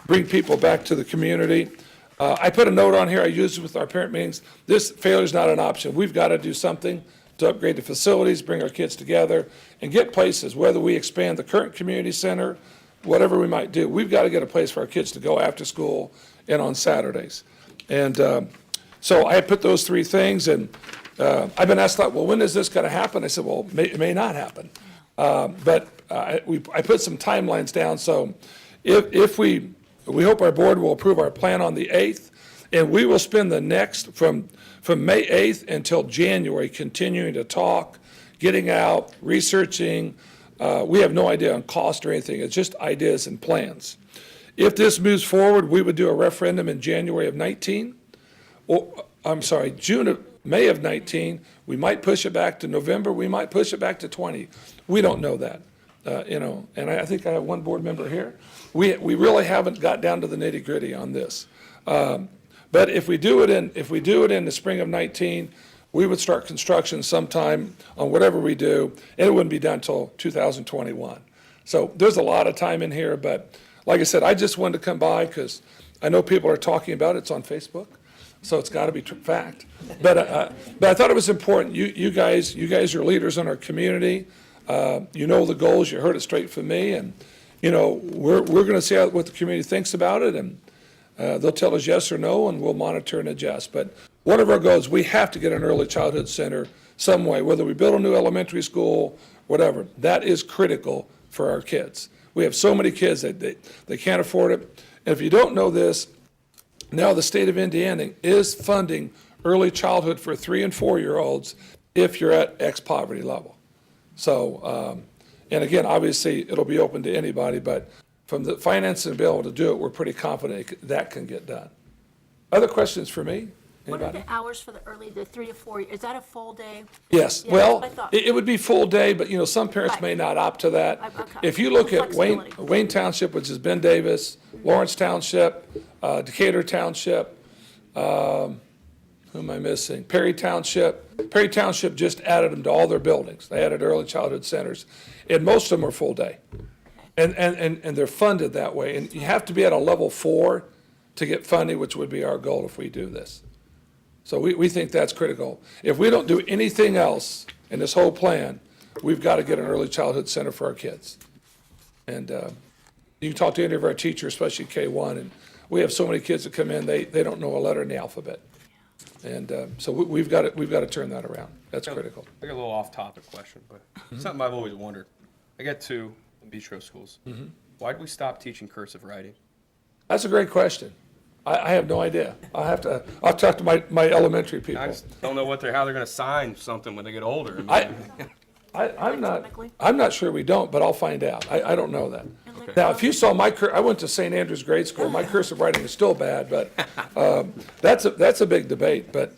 bring people back to the community. I put a note on here, I used it with our parent meetings. This failure is not an option. We've got to do something to upgrade the facilities, bring our kids together, and get places, whether we expand the current community center, whatever we might do. We've got to get a place for our kids to go after school and on Saturdays. And so I put those 3 things, and I've been asked, well, when is this going to happen? I said, well, it may not happen. But I put some timelines down, so if we hope our board will approve our plan on the 8th, and we will spend the next, from May 8th until January, continuing to talk, getting out, researching. We have no idea on cost or anything, it's just ideas and plans. If this moves forward, we would do a referendum in January of 19, or, May of 19. We might push it back to November, we might push it back to 20. We don't know that, and I think I have one board member here. We really haven't got down to the nitty gritty on this. But if we do it in the spring of 19, we would start construction sometime on whatever we do, and it wouldn't be done until 2021. So there's a lot of time in here, but like I said, I just wanted to come by because I know people are talking about it. It's on Facebook, so it's got to be fact. But I thought it was important. You guys are leaders in our community. You know the goals. You heard it straight from me, and we're going to see what the community thinks about it, and they'll tell us yes or no, and we'll monitor and adjust. But one of our goals, we have to get an early childhood center some way, whether we build a new elementary school, whatever. That is critical for our kids. We have so many kids that they can't afford it. And if you don't know this, now the state of Indiana is funding early childhood for 3- and 4-year-olds if you're at X poverty level. So, and again, obviously, it'll be open to anybody, but from the finances and be able to do it, we're pretty confident that can get done. Other questions for me?
What are
Anybody?
the hours for the 3 to 4? Is that a full day?
Yes,
Yeah,
well,
that's what I thought.
it would be full day, but some parents may not opt to that.
Okay.
If you look at
Flexibility.
Wayne Township, which is Ben Davis, Lawrence Township, Decatur Township, who am I missing? Perry Township. Perry Township just added them to all their buildings. They added early childhood centers, and most of them are full day. And they're funded that way. And you have to be at a level 4 to get funding, which would be our goal if we do this. So we think that's critical. If we don't do anything else in this whole plan, we've got to get an early childhood center for our kids. And you can talk to any of our teachers, especially K-1, and we have so many kids that come in, they don't know a letter in the alphabet. And so we've got to turn that around. That's critical.
I got a little off-topic question, but something I've always wondered. I get to in Beech Grove schools. Why did we stop teaching cursive writing?
That's a great question. I have no idea. I'll talk to my elementary
I
people.
just don't know how they're gonna sign something when they get older. I mean,
I'm not sure we don't, but I'll find out. I don't know that. Now, if you saw I went to St. Andrews Grade School, my cursive writing is still bad, but, that's a big debate, but,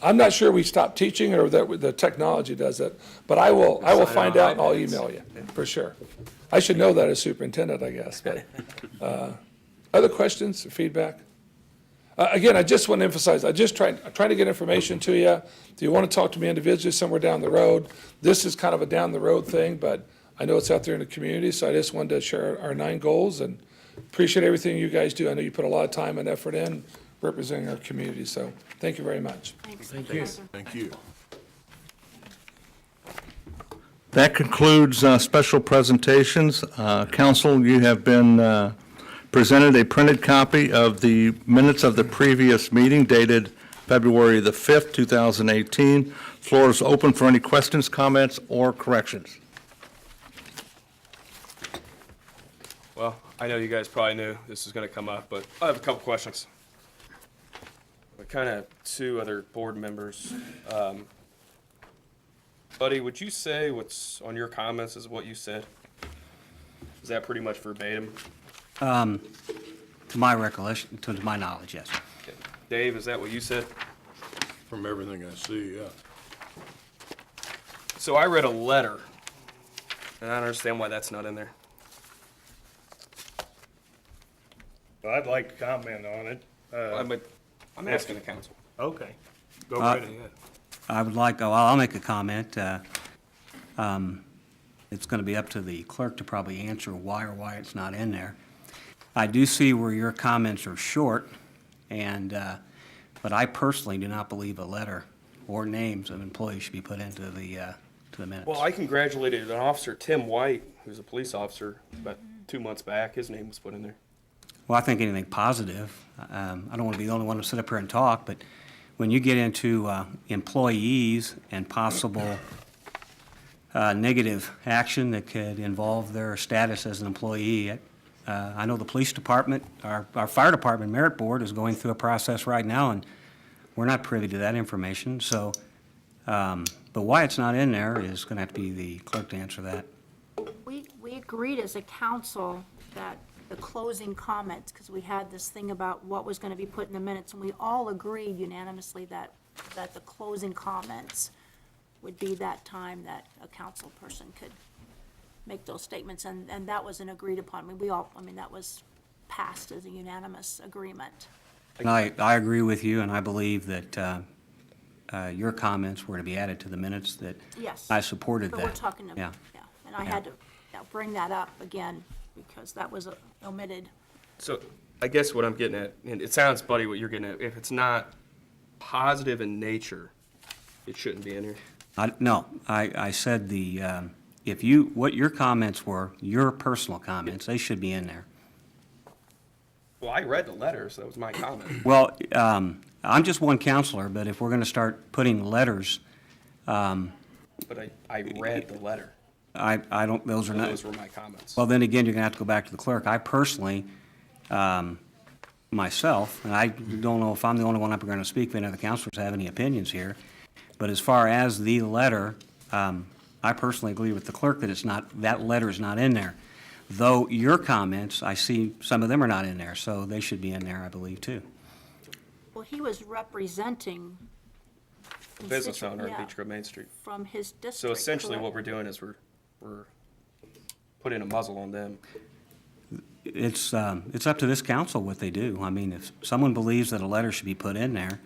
I'm not sure we stopped teaching or that the technology does it, but I will
Sign it
find
on
out and I'll
iPads.
email you, for sure. I should know that as superintendent, I guess, but, other questions or feedback? Again, I just want to emphasize, I'm trying to get information to you. If you want to talk to me individually somewhere down the road, this is kind of a down the road thing, but I know it's out there in the community, so I just wanted to share our 9 goals and appreciate everything you guys do. I know you put a lot of time and effort in representing our community, so thank you very much.
Thank you.
Thank you.
That concludes special presentations. Council, you have been presented a printed copy of the minutes of the previous meeting dated February the 5th, 2018. Floor is open for any questions, comments, or corrections.
Well, I know you guys probably knew this was gonna come up, but I have a couple questions. But kind of 2 other board members. Buddy, would you say what's on your comments is what you said? Is that pretty much verbatim?
To my recollection, to my knowledge, yes.
Okay. Dave, is that what you said?
From everything I see, yeah.
So I read a letter, and I don't understand why that's not in there.
I'd like to comment on it.
I'm asking the council.
Okay, go right ahead.
I would like, I'll make a comment. It's going to be up to the clerk to probably answer why it's not in there. I do see where your comments are short, but I personally do not believe a letter or names of employees should be put into the minutes.
Well, I congratulated an officer, Tim White, who's a police officer, about 2 months back. His name was put in there.
Well, I think anything positive. I don't want to be the only one to sit up here and talk, but when you get into employees and possible negative action that could involve their status as an employee, I know the police department, our fire department merit board is going through a process right now, and we're not privy to that information. So, but why it's not in there is going to have to be the clerk to answer that.
We agreed as a council that the closing comments, because we had this thing about what was going to be put in the minutes, and we all agreed unanimously that the closing comments would be that time that a council person could make those statements, and that was an agreed upon. That was passed as a unanimous agreement.
And I agree with you, and I believe that your comments were to be added to the minutes, that
Yes.
I supported that.
But we're talking about,
Yeah.
yeah, and I had to bring that up again because that was omitted.
So I guess what I'm getting at, and it sounds, Buddy, what you're getting at, if it's not positive in nature, it shouldn't be in here.
No, I said what your comments were, your personal comments, they should be in there.
Well, I read the letter, so that was my comment.
Well, I'm just one counselor, but if we're going to start putting letters,
But I read the letter.
I don't, those are not.
Those were my comments.
Well, then again, you're going to have to go back to the clerk. I personally, myself, and I don't know if I'm the only one up here going to speak, if any other counselors have any opinions here, but as far as the letter, I personally agree with the clerk that that letter is not in there. Though your comments, I see some of them are not in there, so they should be in there, I believe, too.
Well, he was representing.
The business owner
yeah,
of Beech Grove Main Street.
From his district.
So essentially what
correct.
we're doing is we're putting a muzzle on them.
It's up to this council what they do. I mean, if someone believes that a letter should be put in there,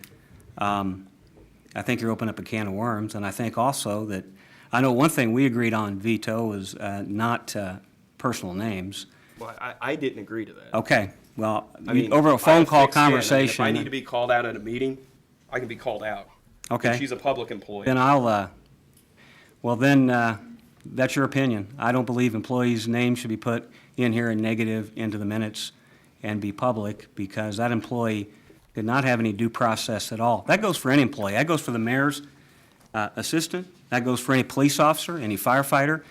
I think you're opening up a can of worms, and I think also that, I know one thing we agreed on veto is not personal names.
Well, I didn't agree to that.
Okay, well,
I mean,
over a
I
phone
have
call
thick skin. I mean,
conversation.
If I need to be called out at a meeting, I can be called out.
Okay.
And she's a public employee.
Then that's your opinion. I don't believe employees' names should be put in here in negative into the minutes and be public, because that employee did not have any due process at all. That goes for any employee. That goes for the mayor's assistant. That goes for any police officer, any firefighter.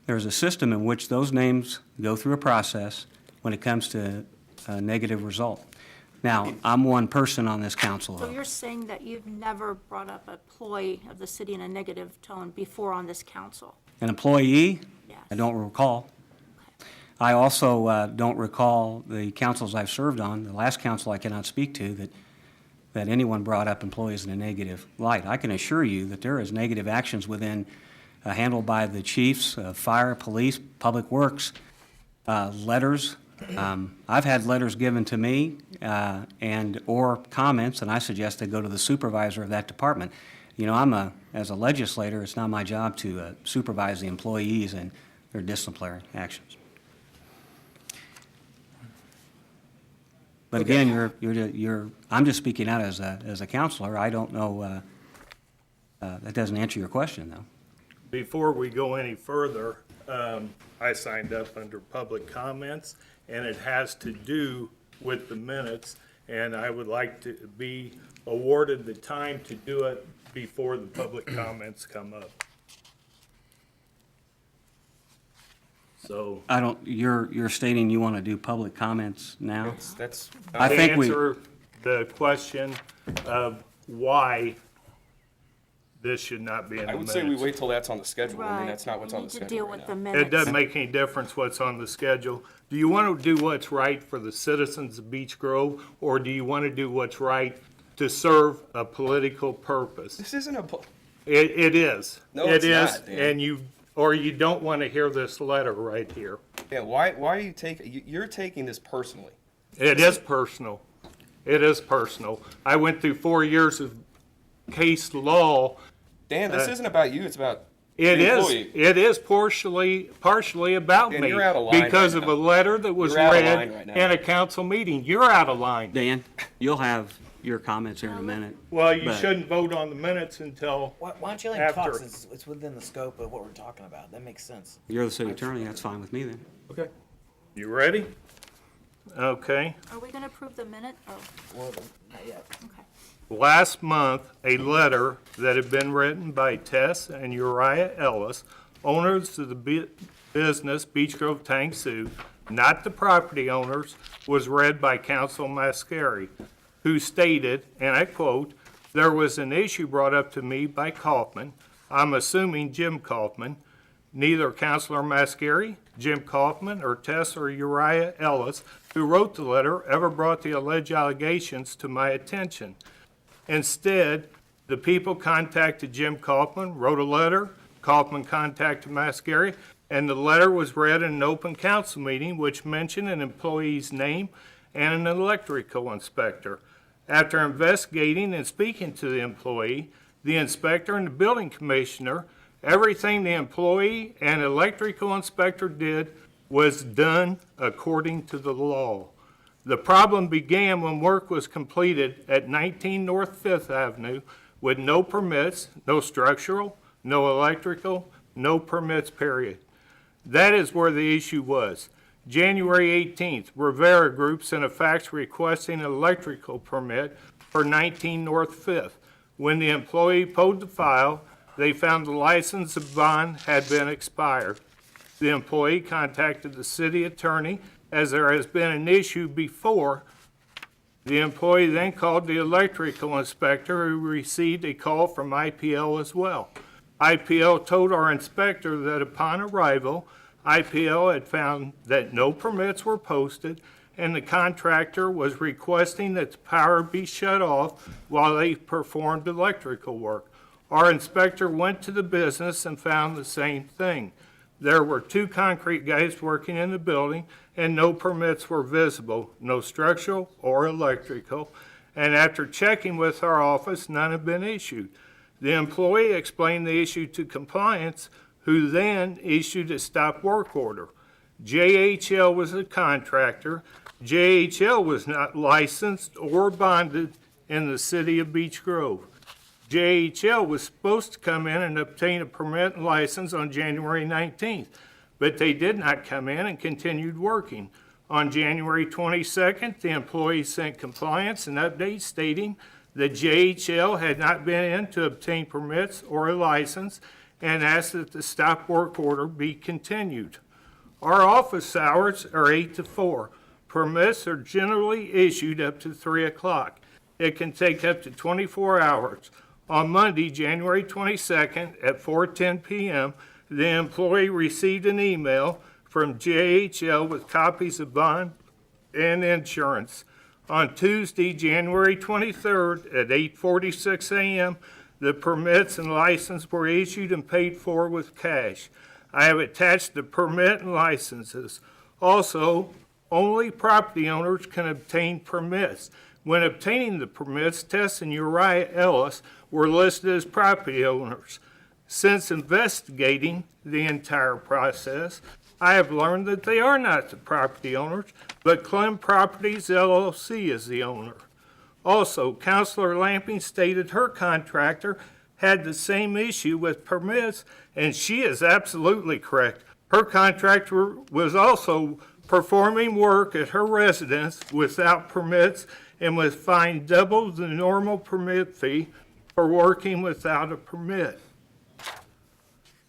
there's a system in which those names go through a process when it comes to a negative result. Now, I'm one person on this council,
So
though.
you're saying that you've never brought up an employee of the city in a negative tone before on this council?
An employee?
Yes.
I don't recall. I also don't recall the councils I've served on, the last council I cannot speak to, that anyone brought up employees in a negative light. I can assure you that there is negative actions within, handled by the chiefs, fire, police, public works, letters. I've had letters given to me or comments, and I suggest they go to the supervisor of that department. You know, as a legislator, it's not my job to supervise the employees and their disciplinary actions. But again, I'm just speaking out as a counselor. I don't know, that doesn't answer your question, though.
Before we go any further, I signed up under public comments, and it has to do with the minutes, and I would like to be awarded the time to do it before the public comments come up. So.
You're stating you want to do public comments now?
That's,
I think we.
Answer the question of why this should not be in the
I would
minutes.
say we wait till that's on the schedule. I mean,
Right.
that's not what's on the
We need to
schedule
deal
right
with
now.
the minutes.
It doesn't make any difference what's on the schedule. Do you want to do what's right for the citizens of Beech Grove, or do you want to do what's right to serve a political purpose?
This isn't a,
It is.
No,
It
it's
is,
not, Dan.
and you don't want to hear this letter right here.
yeah, why are you you're taking this personally?
It is personal. It is personal. I went through 4 years of case law.
Dan, this isn't about you, it's about
It
the
is.
employee.
It is partially about
Dan,
me
you're out of line
because
right
of
now.
a letter that was
You're out of
read
line right now.
in a council meeting. You're out of line.
Dan, you'll have your comments here in a minute.
Well, you
But-
shouldn't vote on the minutes until,
Why don't you let him talk
After.
since it's within the scope of what we're talking about? That makes sense.
You're the city attorney, that's fine with me then.
Okay.
you ready? Okay.
Are we gonna approve the minute? Oh,
Well, not yet.
okay.
Last month, a letter that had been written by Tess and Uriah Ellis, owners of the business Beech Grove Tang Sioux, not the property owners, was read by Council Mascari, who stated, and I quote, "There was an issue brought up to me by Kaufman, I'm assuming Jim Kaufman. Neither Councilor Mascari, Jim Kaufman, or Tess or Uriah Ellis, who wrote the letter, ever brought the alleged allegations to my attention. Instead, the people contacted Jim Kaufman, wrote a letter, Kaufman contacted Mascari, and the letter was read in an open council meeting which mentioned an employee's name and an electrical inspector. After investigating and speaking to the employee, the inspector and the building commissioner, everything the employee and electrical inspector did was done according to the law. The problem began when work was completed at 19 North Fifth Avenue with no permits, no structural, no electrical, no permits, period. That is where the issue was. January 18th, Rivera Group sent a fax requesting an electrical permit for 19 North Fifth. When the employee pulled the file, they found the license and bond had been expired. The employee contacted the city attorney as there has been an issue before. The employee then called the electrical inspector, who received a call from IPL as well. IPL told our inspector that upon arrival, IPL had found that no permits were posted and the contractor was requesting that the power be shut off while they performed electrical work. Our inspector went to the business and found the same thing. There were 2 concrete guys working in the building and no permits were visible, no structural or electrical. And after checking with our office, none have been issued. The employee explained the issue to compliance, who then issued a stop work order. JHL was the contractor. JHL was not licensed or bonded in the city of Beech Grove. JHL was supposed to come in and obtain a permit and license on January 19th, but they did not come in and continued working. On January 22nd, the employee sent compliance and update stating that JHL had not been in to obtain permits or a license
and ask that the stop work order be continued. Our office hours are 8 to 4. Permits are generally issued up to 3 o'clock. It can take up to 24 hours. On Monday, January 22nd at 4:10 p.m., the employee received an email from JHL with copies of bond and insurance. On Tuesday, January 23rd at 8:46 a.m., the permits and license were issued and paid for with cash. I have attached the permit and licenses. Also, only property owners can obtain permits. When obtaining the permits, Tess and Uriah Ellis were listed as property owners. Since investigating the entire process, I have learned that they are not the property owners, but Clem Properties LLC is the owner. Also, Counselor Lamping stated her contractor had the same issue with permits, and she is absolutely correct. Her contractor was also performing work at her residence without permits and was fined double the normal permit fee for working without a permit.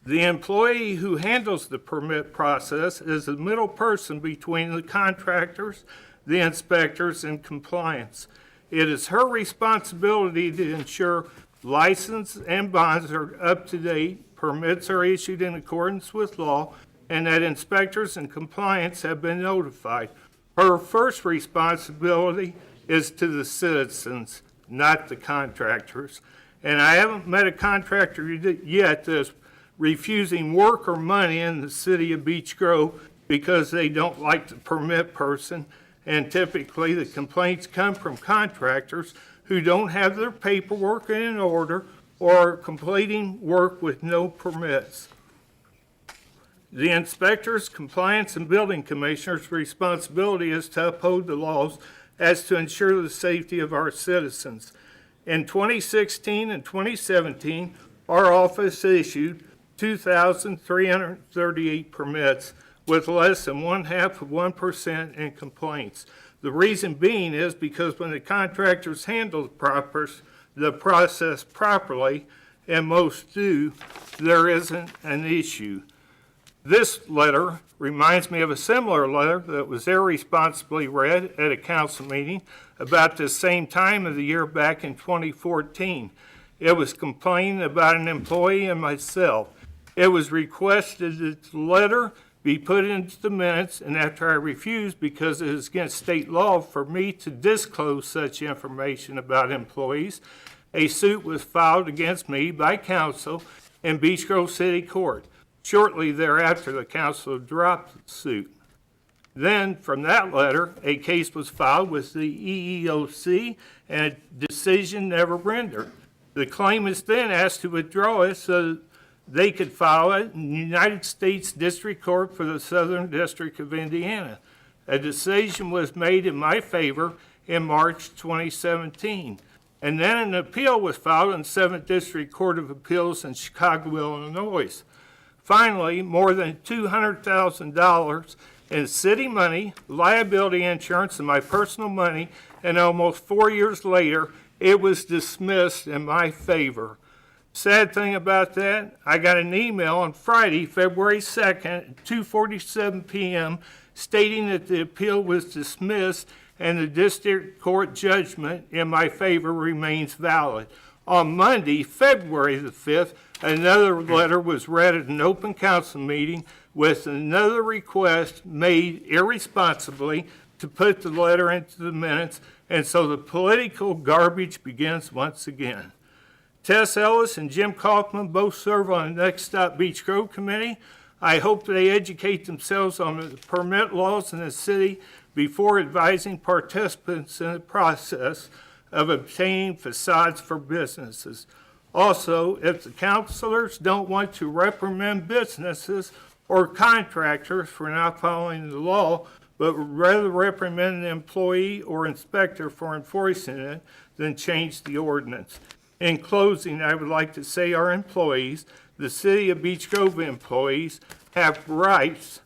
The employee who handles the permit process is the middle person between the contractors, the inspectors, and compliance. It is her responsibility to ensure license and bonds are up to date, permits are issued in accordance with law, and that inspectors and compliance have been notified. Her first responsibility is to the citizens, not the contractors. And I haven't met a contractor yet that's refusing work or money in the city of Beech Grove because they don't like the permit person. And typically the complaints come from contractors who don't have their paperwork in order or are completing work with no permits. The inspectors, compliance, and building commissioners' responsibility is to uphold the laws as to ensure the safety of our citizens. In 2016 and 2017, our office issued 2,338 permits with less than 0.5% in complaints. The reason being is because when the contractors handle the process properly, and most do, there isn't an issue. This letter reminds me of a similar letter that was irresponsibly read at a council meeting about the same time of the year back in 2014. It was complaining about an employee and myself. It was requested that the letter be put into the minutes, and after I refused because it is against state law for me to disclose such information about employees, a suit was filed against me by council in Beech Grove City Court. Shortly thereafter, the council dropped the suit. Then, from that letter, a case was filed with the EEOC, and a decision never rendered. The claimants then asked to withdraw it so they could file it in the United States District Court for the Southern District of Indiana. A decision was made in my favor in March 2017. And then an appeal was filed in the 7th District Court of Appeals in Chicago, Illinois. Finally, more than $200,000 in city money, liability insurance, and my personal money, and almost 4 years later, it was dismissed in my favor. Sad thing about that, I got an email on Friday, February 2nd, at 2:47 p.m., stating that the appeal was dismissed and the district court judgment in my favor remains valid. On Monday, February the 5th, another letter was read at an open council meeting with another request made irresponsibly to put the letter into the minutes, and so the political garbage begins once again. Tess Ellis and Jim Kaufman both serve on the Next Stop Beech Grove Committee. I hope they educate themselves on the permit laws in the city before advising participants in the process of obtaining facades for businesses. Also, if the councilors don't want to reprimand businesses or contractors for not following the law, but would rather reprimand an employee or inspector for enforcing it, then change the ordinance. In closing, I would like to say our employees, the City of Beech Grove employees, have rights,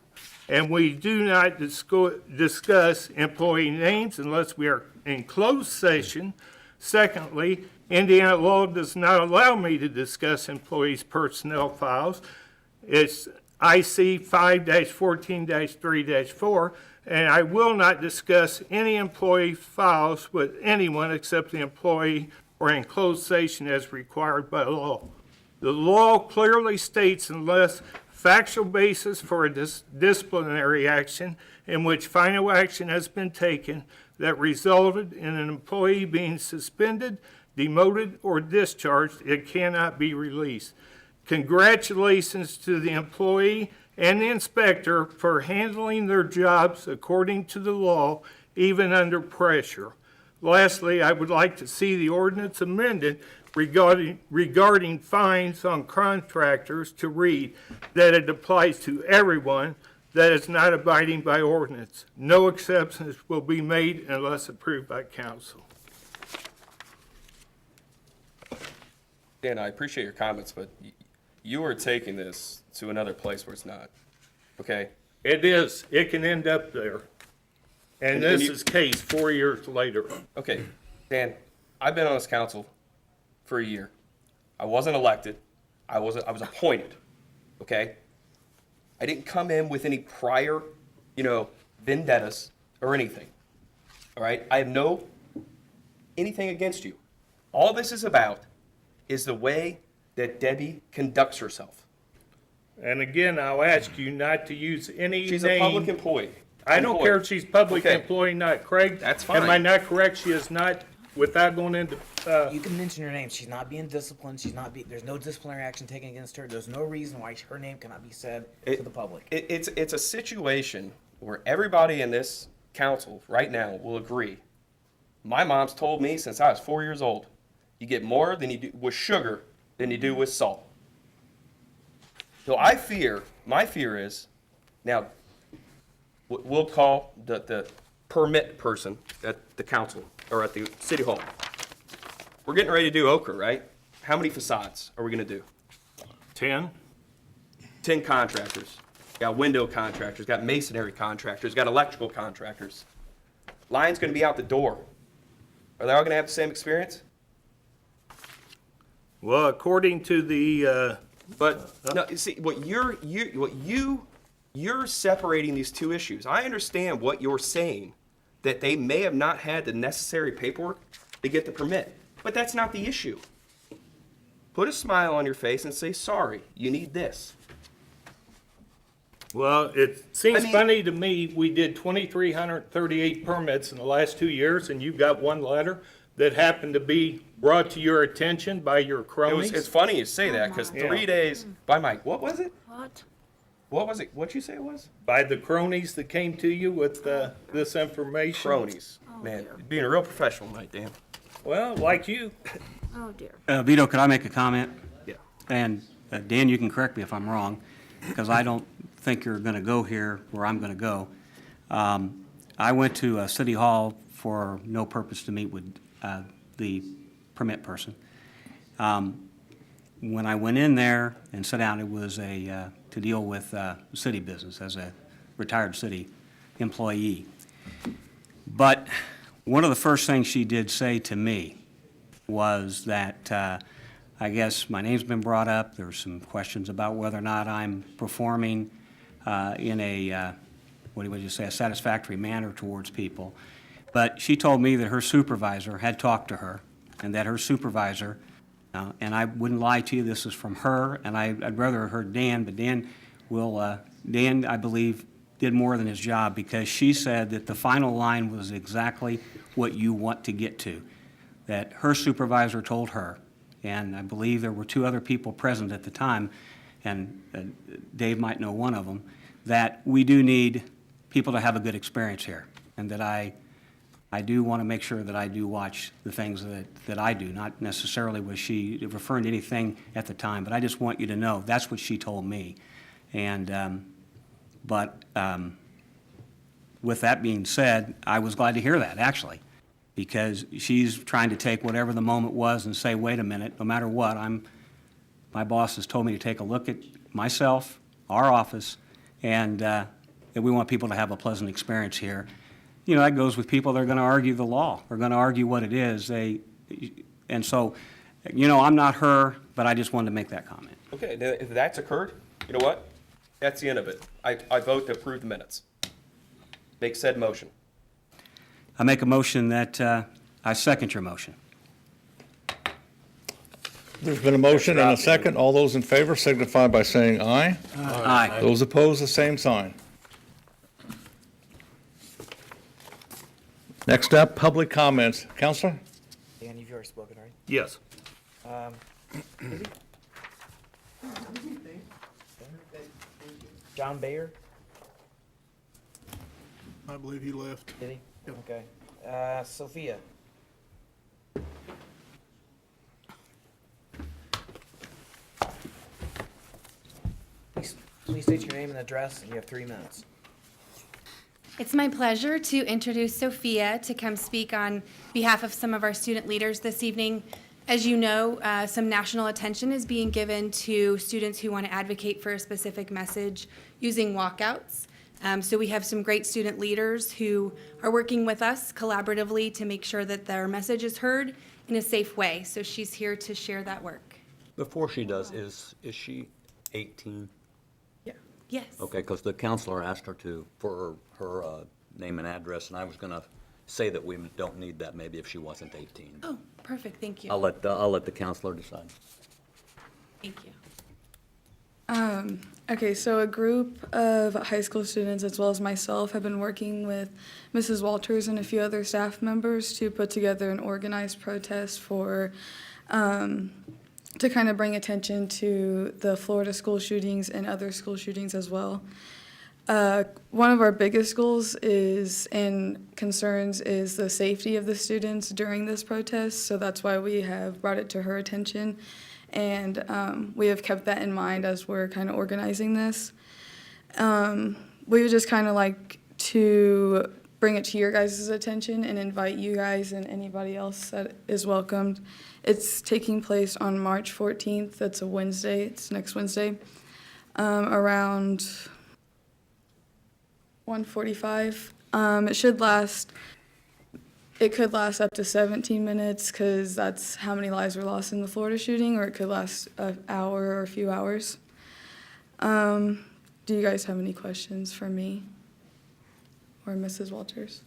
and we do not discuss employee names unless we are in closed session Secondly, Indiana law does not allow me to discuss employees' personnel files. It's IC 5-14-3-4, and I will not discuss any employee files with anyone except the employee or in closed session as required by law. The law clearly states unless factual basis for a disciplinary action in which final action has been taken that resulted in an employee being suspended, demoted, or discharged, it cannot be released. Congratulations to the employee and the inspector for handling their jobs according to the law, even under pressure. Lastly, I would like to see the ordinance amended regarding fines on contractors to read that it applies to everyone that is not abiding by ordinance. No exceptions will be made unless approved by council.
Dan, I appreciate your comments, but you are taking this to another place where it's not, okay?
It is. It can end up there. And this
you-
is case 4 years later.
Okay, Dan, I've been on this council for a year. I wasn't elected. I was appointed, okay? I didn't come in with any prior, vendettas or anything, all right? I have no anything against you. All this is about is the way that Debbie conducts herself.
And again, I'll ask you not to use any
She's
name.
a public employee.
I don't care if she's public
Okay.
employee, not Craig.
That's
Am I
fine.
not correct? She is not, without going into,
You can mention her name. She's not being disciplined. There's no disciplinary action taken against her. There's no reason why her name cannot be said to the public.
It's a situation where everybody in this council right now will agree. My mom's told me since I was 4 years old, you get more than you do with sugar than you do with salt. So my fear is, now, we'll call the permit person at the council or at the city hall. We're getting ready to do Okra, right? How many facades are we gonna do?
10.
10 contractors. Got window contractors, got masonry contractors, got electrical contractors. Line's gonna be out the door. Are they all gonna have the same experience?
Well, according to the,
But no, you see, you're separating these two issues. I understand what you're saying, that they may have not had the necessary paperwork to get the permit, but that's not the issue. Put a smile on your face and say, sorry, you need this.
well, it seems
I mean-
funny to me, we did 2,338 permits in the last 2 years, and you got one letter that happened to be brought to your attention by your cronies.
It's funny you say that, because
Yeah.
3 days, by Mike, what was it?
What?
What was it? What'd you say it was?
By the cronies that came to you with this information.
Cronies. Man, being a real professional tonight, Dan.
Well, like you.
Oh, dear.
Vito, could I make a comment?
Yeah.
And Dan, you can correct me if I'm wrong, because I don't think you're going to go here where I'm going to go. I went to City Hall for no purpose to meet with the permit person. When I went in there and sat down, it was to deal with city business as a retired city employee. But one of the first things she did say to me was that I guess my name's been brought up. There's some questions about whether or not I'm performing in a, what would you say, a satisfactory manner towards people. But she told me that her supervisor had talked to her, and that her supervisor, and I wouldn't lie to you, this is from her, and I'd rather have heard Dan, but Dan, I believe, did more than his job, because she said that the final line was exactly what you want to get to, that her supervisor told her, and I believe there were 2 other people present at the time, and Dave might know one of them, that we do need people to have a good experience here, and that I do want to make sure that I do watch the things that I do. Not necessarily was she referring to anything at the time, but I just want you to know, that's what she told me. And, with that being said, I was glad to hear that, actually, because she's trying to take whatever the moment was and say, wait a minute, no matter what, my boss has told me to take a look at myself, our office, and that we want people to have a pleasant experience here. You know, that goes with people that are going to argue the law, are going to argue what it is. And so, you know, I'm not her, but I just wanted to make that comment.
Okay, then if that's occurred, you know what? That's the end of it. I vote to approve the minutes. Make said motion.
I make a motion that, I second your motion.
There's been a motion and a second. All those in favor signify by saying aye.
Aye.
Those opposed, the same sign. Next up, public comments. Counselor?
Dan, you've already spoken, right?
Yes.
John Bayer,
I believe he left.
did he? Okay. Sophia. Please state your name and address, and you have 3 minutes.
It's my pleasure to introduce Sophia to come speak on behalf of some of our student leaders this evening. As you know, some national attention is being given to students who want to advocate for a specific message using walkouts. So we have some great student leaders who are working with us collaboratively to make sure that their message is heard in a safe way. So she's here to share that work.
Before she does, is she 18?
Yes.
Okay, because the counselor asked her for her name and address, and I was going to say that we don't need that maybe if she wasn't 18.
Oh, perfect. Thank you.
I'll let the counselor decide.
Thank you.
Okay, so a group of high school students, as well as myself, have been working with Mrs. Walters and a few other staff members to put together an organized protest for, to kind of bring attention to the Florida school shootings and other school shootings as well. One of our biggest goals and concerns is the safety of the students during this protest, so that's why we have brought it to her attention. And we have kept that in mind as we're kind of organizing this. We would just kind of like to bring it to your guys' attention and invite you guys and anybody else that is welcomed. It's taking place on March 14th. That's a Wednesday. It's next Wednesday, around 1:45. It could last up to 17 minutes because that's how many lives were lost in the Florida shooting, or it could last an hour or a few hours. Do you guys have any questions for me or Mrs. Walters?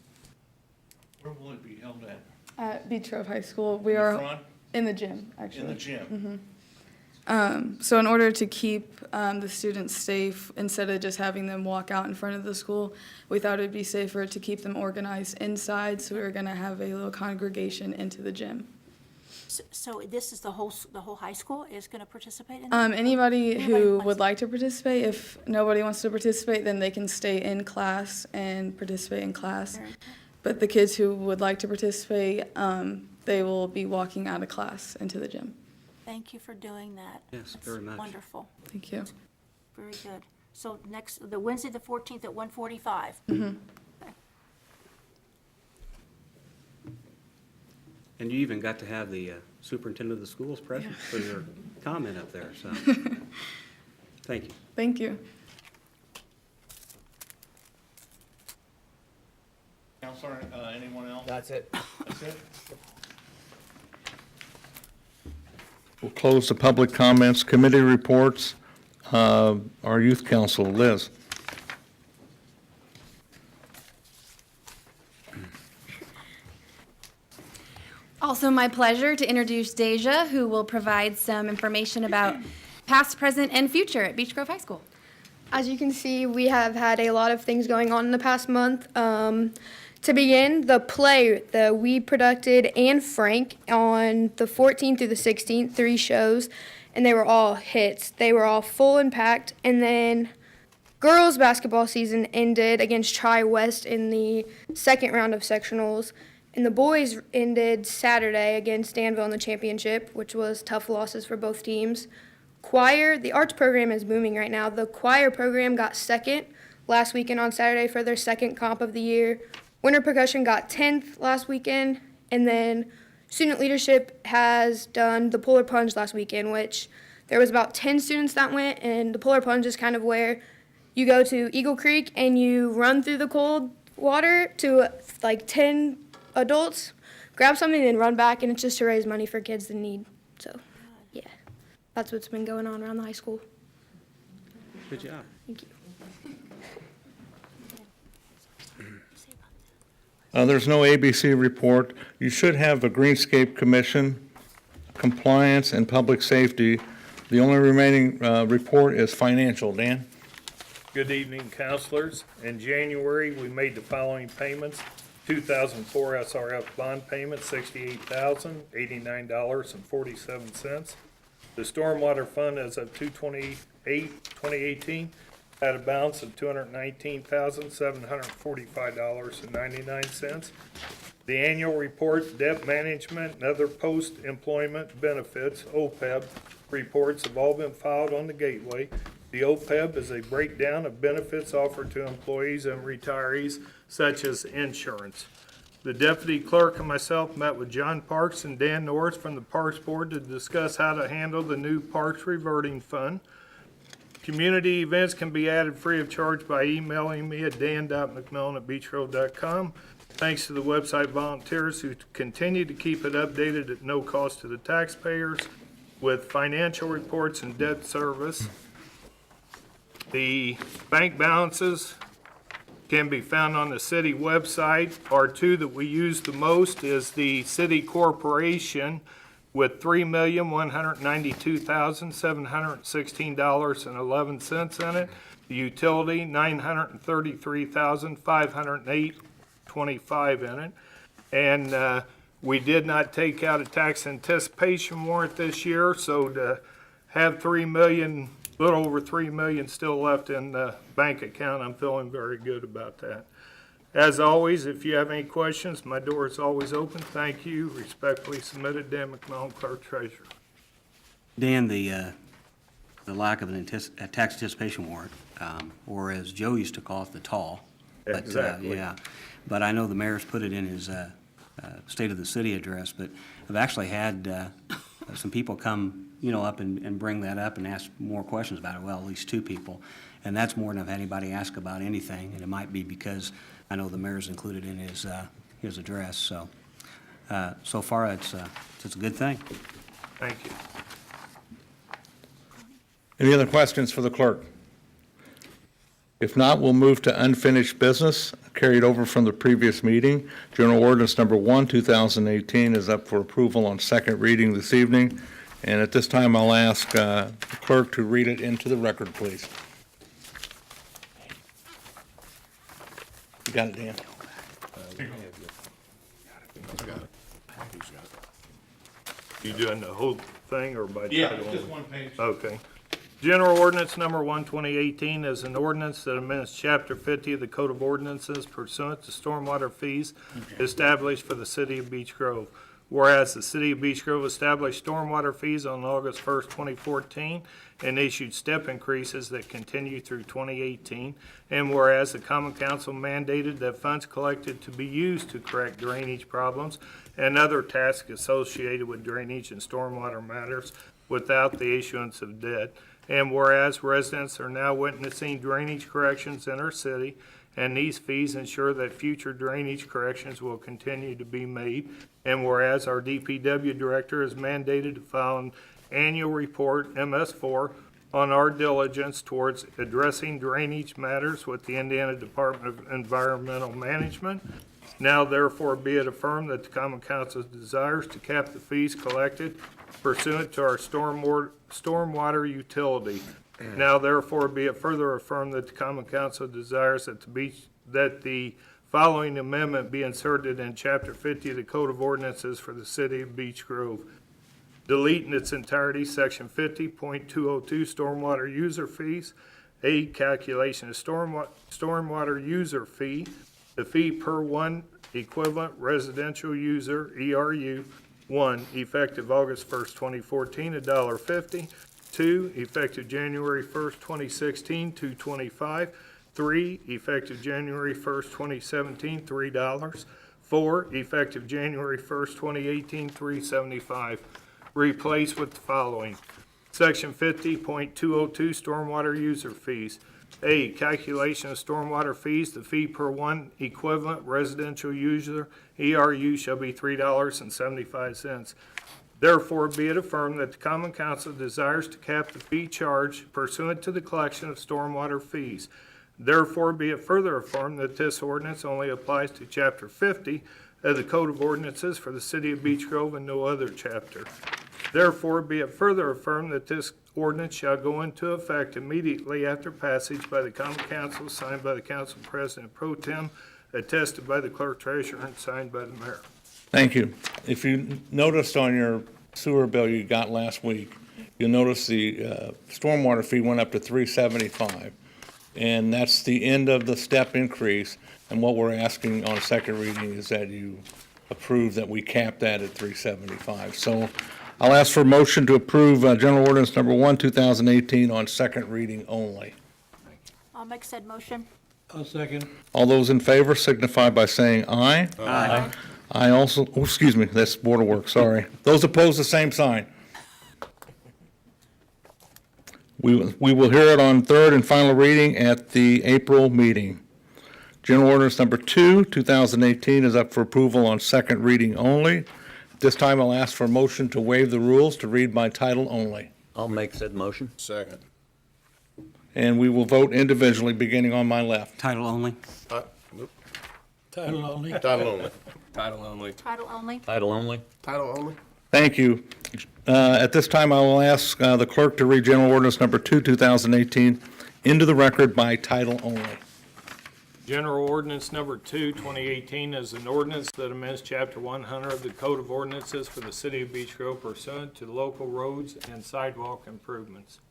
Where will it be held at?
At Beech Grove High School. We
In the
are
front?
in the gym, actually.
In the gym?
Mhm. So in order to keep the students safe, instead of just having them walk out in front of the school, we thought it'd be safer to keep them organized inside, so we were gonna have a little congregation into the gym.
So this is the whole high school is going to participate in that?
Anybody
Anybody
who
wants
would like to participate, if nobody wants to participate, then they can stay in class and participate in class.
Very good.
But the kids who would like to participate, they will be walking out of class into the gym.
Thank you for doing that.
Yes,
That's
very much.
Wonderful.
Thank you.
Very good. So the Wednesday, the 14th at 1:45.
Mhm.
And you even got to have the superintendent of the schools present for your comment up there, so, thank you.
Thank you.
Counselor, anyone else?
That's it.
That's it? We'll close the public comments. Committee reports. Our youth council, Liz.
Also my pleasure to introduce Deja, who will provide some information about past, present, and future at Beech Grove High School.
As you can see, we have had a lot of things going on in the past month. To begin, the play that we produced and Frank on the 14th through the 16th, 3 shows, and they were all hits. They were all full and packed. And then girls basketball season ended against Tri-West in the second round of sectionals. And the boys ended Saturday against Danville in the championship, which was tough losses for both teams. Choir, the arts program is booming right now. The choir program got second last weekend on Saturday for their second comp of the year. Winter percussion got 10th last weekend. And then student leadership has done the polar plunge last weekend, which there was about 10 students that went. And the polar plunge is kind of where you go to Eagle Creek and you run through the cold water to like 10 adults, grab something and run back, and it's just to raise money for kids in need. So, yeah, that's what's been going on around the high school.
Good job.
Thank you.
There's no ABC report. You should have a Greenscape Commission, compliance, and public safety. The only remaining report is financial. Dan?
Good evening, counselors. In January, we made the following payments. 2004 SRF bond payment, $68,089.47. The Stormwater Fund as of 2/28/2018 had a balance of $219,745.99. The annual report, debt management, and other post-employment benefits, OPEB, reports have all been filed on the Gateway. The OPEB is a breakdown of benefits offered to employees and retirees, such as insurance. The deputy clerk and myself met with John Parks and Dan Norris from the Parks Board to discuss how to handle the new Parks Reverting Fund. Community events can be added free of charge by emailing me at dan.mcmillan@beachgrove.com. Thanks to the website volunteers who continue to keep it updated at no cost to the taxpayers with financial reports and debt service. The bank balances can be found on the city website. Our two that we use the most is the city corporation with $3,192,716.11 in it. The utility, $933,508.25 in it. And we did not take out a tax anticipation warrant this year, so to have $3 million, a little over $3 million still left in the bank account, I'm feeling very good about that. As always, if you have any questions, my door is always open. Thank you. Respectfully submitted, Dan McMillan, Clerk Treasurer.
Dan, the lack of a tax anticipation warrant, or as Joe used to call it, the TAW. But,
Exactly.
Yeah, but I know the mayor's put it in his State of the City address, but I've actually had some people come, up and bring that up and ask more questions about it. Well, at least two people. And that's more than I've had anybody ask about anything, and it might be because I know the mayor's included in his address, so so far it's a good thing.
Thank you.
Any other questions for the clerk? If not, we'll move to unfinished business carried over from the previous meeting. General Ordinance Number 1, 2018 is up for approval on second reading this evening. And at this time, I'll ask the clerk to read it into the record, please. You got it, Dan?
You doing the whole thing or by
Yeah,
title?
just one page.
Okay. General Ordinance Number 1, 2018 is an ordinance that amends Chapter 50 of the Code of Ordinances pursuant to stormwater fees established for the city of Beech Grove. Whereas the city of Beech Grove established stormwater fees on August 1st, 2014, and issued step increases that continue through 2018. And whereas the Common Council mandated that funds collected to be used to correct drainage problems and other tasks associated with drainage and stormwater matters without the issuance of debt. And whereas residents are now witnessing drainage corrections in our city, and these fees ensure that future drainage corrections will continue to be made. And whereas our DPW director is mandated to file an annual report, MS4, on our diligence towards addressing drainage matters with the Indiana Department of Environmental Management. Now therefore be it affirmed that the Common Council desires to cap the fees collected pursuant to our stormwater utility. Now therefore be it further affirmed that the Common Council desires that the following amendment be inserted in Chapter 50 of the Code of Ordinances for the City of Beech Grove. Delete in its entirety Section 50.202 Stormwater User Fees. A, calculation of stormwater user fee. The fee per one equivalent residential user, ERU. 1, effective August 1st, 2014, $1.50. 2, effective January 1st, 2016, $2.25. 3, effective January 1st, 2017, $3. 4, effective January 1st, 2018, $3.75. Replace with the following. Section 50.202 Stormwater User Fees.
A, calculation of stormwater fees. The fee per one equivalent residential user, ERU, shall be $3.75. Therefore, be it affirmed that the Common Council desires to cap the fee charged pursuant to the collection of stormwater fees. Therefore, be it further affirmed that this ordinance only applies to Chapter 50 of the Code of Ordinances for the City of Beech Grove and no other chapter. Therefore, be it further affirmed that this ordinance shall go into effect immediately after passage by the Common Council, signed by the Council President Pro Tem, attested by the Clerk Treasurer, and signed by the Mayor.
Thank you. If you noticed on your sewer bill you got last week, you'll notice the stormwater fee went up to $3.75. And that's the end of the step increase. And what we're asking on second reading is that you approve that we cap that at $3.75. So I'll ask for a motion to approve General Ordinance Number 1, 2018 on second reading only.
I'll make said motion.
I'll second.
All those in favor signify by saying aye.
Aye.
I also, oh, excuse me, that's Board of Works, sorry. Those opposed, the same sign. We will hear it on third and final reading at the April meeting. General Ordinance Number 2, 2018 is up for approval on second reading only. At this time, I'll ask for a motion to waive the rules to read by title only.
I'll make said motion.
Second.
And we will vote individually, beginning on my left.
Title only?
Nope.
Title only.
Title only.
Title only.
Title only.
Title only.
Title only.
Thank you. At this time, I will ask the clerk to read General Ordinance Number 2, 2018 into the record by title only.
General Ordinance Number 2, 2018 is an ordinance that amends Chapter 100 of the Code of Ordinances for the City of Beech Grove pursuant to local roads and sidewalk improvements.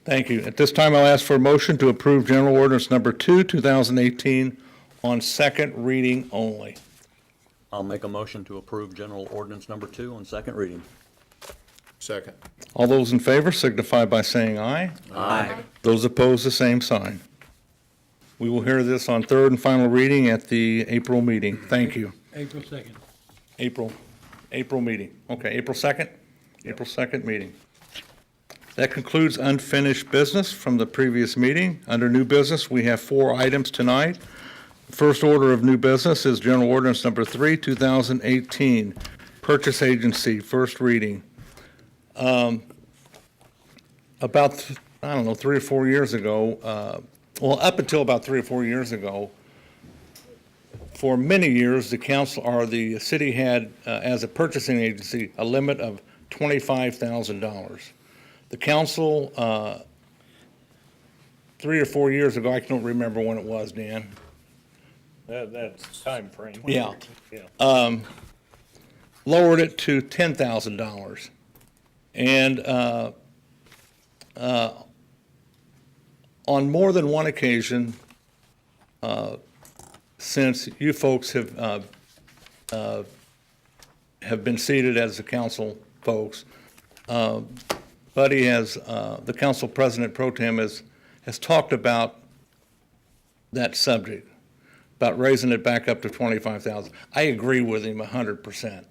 Thank you. At this time, I'll ask for a motion to approve General Ordinance Number 2, 2018 on second reading only.
I'll make a motion to approve General Ordinance Number 2 on second reading.
Second.
All those in favor signify by saying aye.
Aye.
Those opposed, the same sign. We will hear this on third and final reading at the April meeting. Thank you.
April 2nd.
April meeting. Okay, April 2nd? April 2nd meeting. That concludes unfinished business from the previous meeting. Under new business, we have 4 items tonight. First order of new business is General Ordinance Number 3, 2018, Purchase Agency, first reading. About, 3 or 4 years ago, up until about 3 or 4 years ago, for many years, the council, or the city had, as a purchasing agency, a limit of $25,000. The council, 3 or 4 years ago, I don't remember when it was, Dan.
That's time frame.
Yeah.
Yeah.
Lowered it to $10,000. And on more than one occasion, since you folks have been seated as the council folks, Buddy has, the council president pro tem has talked about that subject, about raising it back up to $25,000. I agree with him 100%.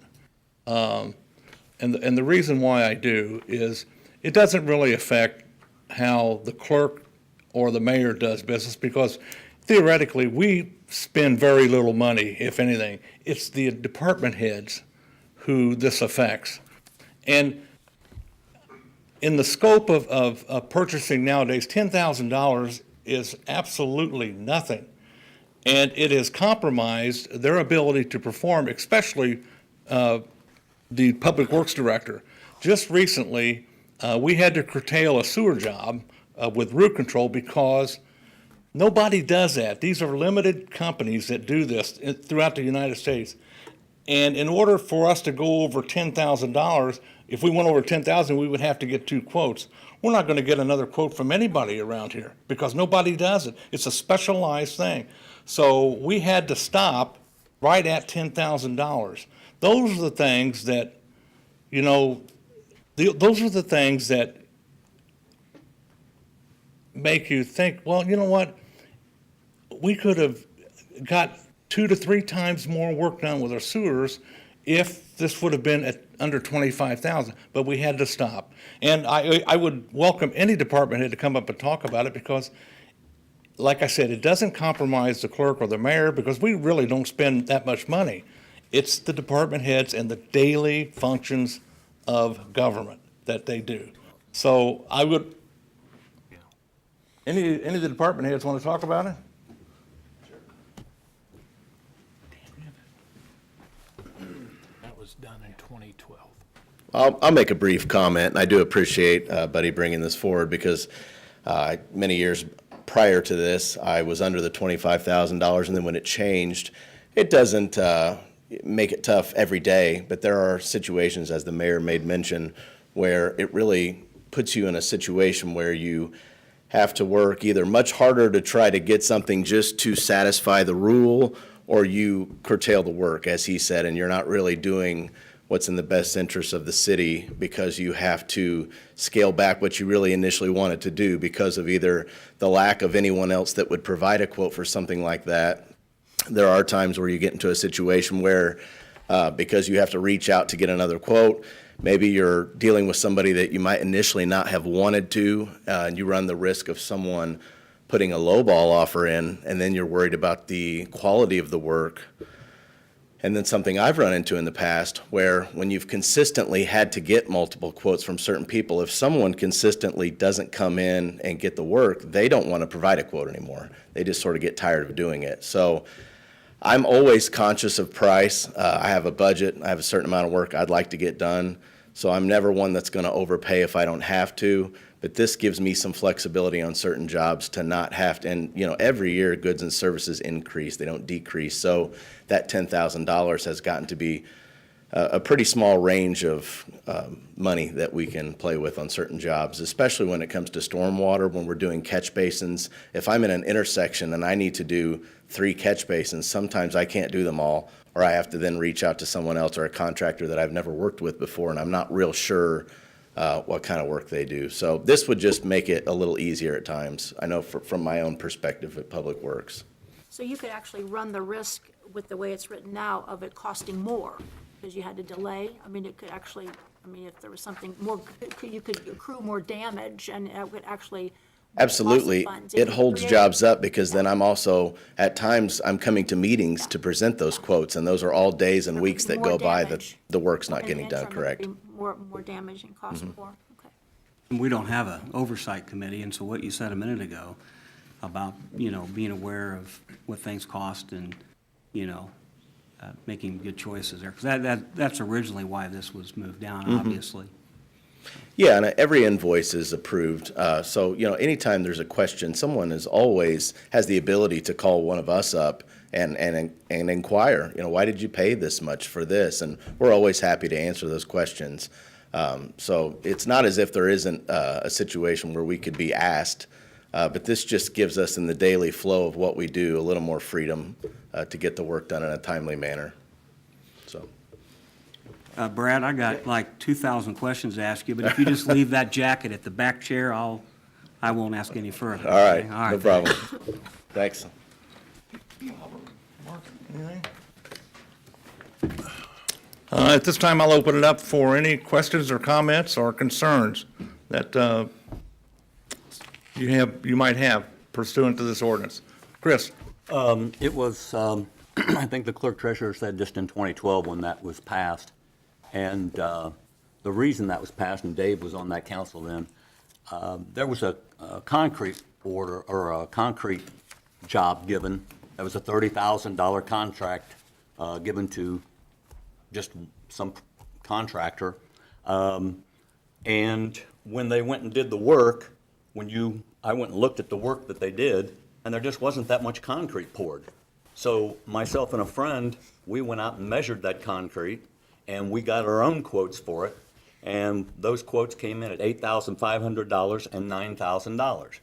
And the reason why I do is it doesn't really affect how the clerk or the mayor does business, because theoretically we spend very little money, if anything. It's the department heads who this affects. And in the scope of purchasing nowadays, $10,000 is absolutely nothing. And it has compromised their ability to perform, especially the Public Works Director. Just recently, we had to curtail a sewer job with root control because nobody does that. These are limited companies that do this throughout the United States. And in order for us to go over $10,000, if we went over $10,000, we would have to get 2 quotes. We're not going to get another quote from anybody around here because nobody does it. It's a specialized thing. So we had to stop right at $10,000. Those are the things that, those are the things that make you think, well, you know what? We could have got 2 to 3 times more work done with our sewers if this would have been at under $25,000, but we had to stop. And I would welcome any department head to come up and talk about it, because like I said, it doesn't compromise the clerk or the mayor because we really don't spend that much money. It's the department heads and the daily functions of government that they do. So I would, any of the department heads want to talk about it?
That was done in 2012.
I'll make a brief comment, and I do appreciate Buddy bringing this forward because many years prior to this, I was under the $25,000, and then when it changed, it doesn't make it tough every day, but there are situations, as the mayor made mention, where it really puts you in a situation where you have to work either much harder to try to get something just to satisfy the rule, or you curtail the work, as he said, and you're not really doing what's in the best interest of the city because you have to scale back what you really initially wanted to do because of either the lack of anyone else that would provide a quote for something like that. There are times where you get into a situation where because you have to reach out to get another quote, maybe you're dealing with somebody that you might initially not have wanted to, and you run the risk of someone putting a lowball offer in, and then you're worried about the quality of the work. And then something I've run into in the past where when you've consistently had to get multiple quotes from certain people, if someone consistently doesn't come in and get the work, they don't want to provide a quote anymore. They just sort of get tired of doing it. So I'm always conscious of price. I have a budget. I have a certain amount of work I'd like to get done. So I'm never one that's going to overpay if I don't have to. But this gives me some flexibility on certain jobs to not have to, and every year goods and services increase, they don't decrease. So that $10,000 has gotten to be a pretty small range of money that we can play with on certain jobs, especially when it comes to stormwater, when we're doing catch basins. If I'm in an intersection and I need to do 3 catch basins, sometimes I can't do them all, or I have to then reach out to someone else or a contractor that I've never worked with before, and I'm not real sure what kind of work they do. So this would just make it a little easier at times. I know from my own perspective at Public Works.
So you could actually run the risk with the way it's written now of it costing more because you had to delay. I mean, it could actually, if there was something more, you could accrue more damage and it would actually.
Absolutely. It holds jobs up because then I'm also, at times, I'm coming to meetings to present those quotes, and those are all days and weeks that go by that the work's not getting done correct.
More damage and cost more. Okay.
We don't have an oversight committee, and so what you said a minute ago about, being aware of what things cost and, making good choices there, because that's originally why this was moved down, obviously.
Yeah, and every invoice is approved. So, anytime there's a question, someone has the ability to call one of us up and inquire, why did you pay this much for this? And we're always happy to answer those questions. So it's not as if there isn't a situation where we could be asked, but this just gives us in the daily flow of what we do a little more freedom to get the work done in a timely manner. So.
Brad, I got like 2,000 questions to ask you, but if you just leave that jacket at the back chair, I won't ask any further.
All right, no problem. Thanks.
At this time, I'll open it up for any questions or comments or concerns that you might have pursuant to this ordinance. Chris?
It was, I think the clerk treasurer said just in 2012 when that was passed. And the reason that was passed, and Dave was on that council then, there was a concrete order or a concrete job given. That was a $30,000 contract given to just some contractor. And when they went and did the work, I went and looked at the work that they did, and there just wasn't that much concrete poured. So myself and a friend, we went out and measured that concrete, and we got our own quotes for it, and those quotes came in at $8,500 and $9,000.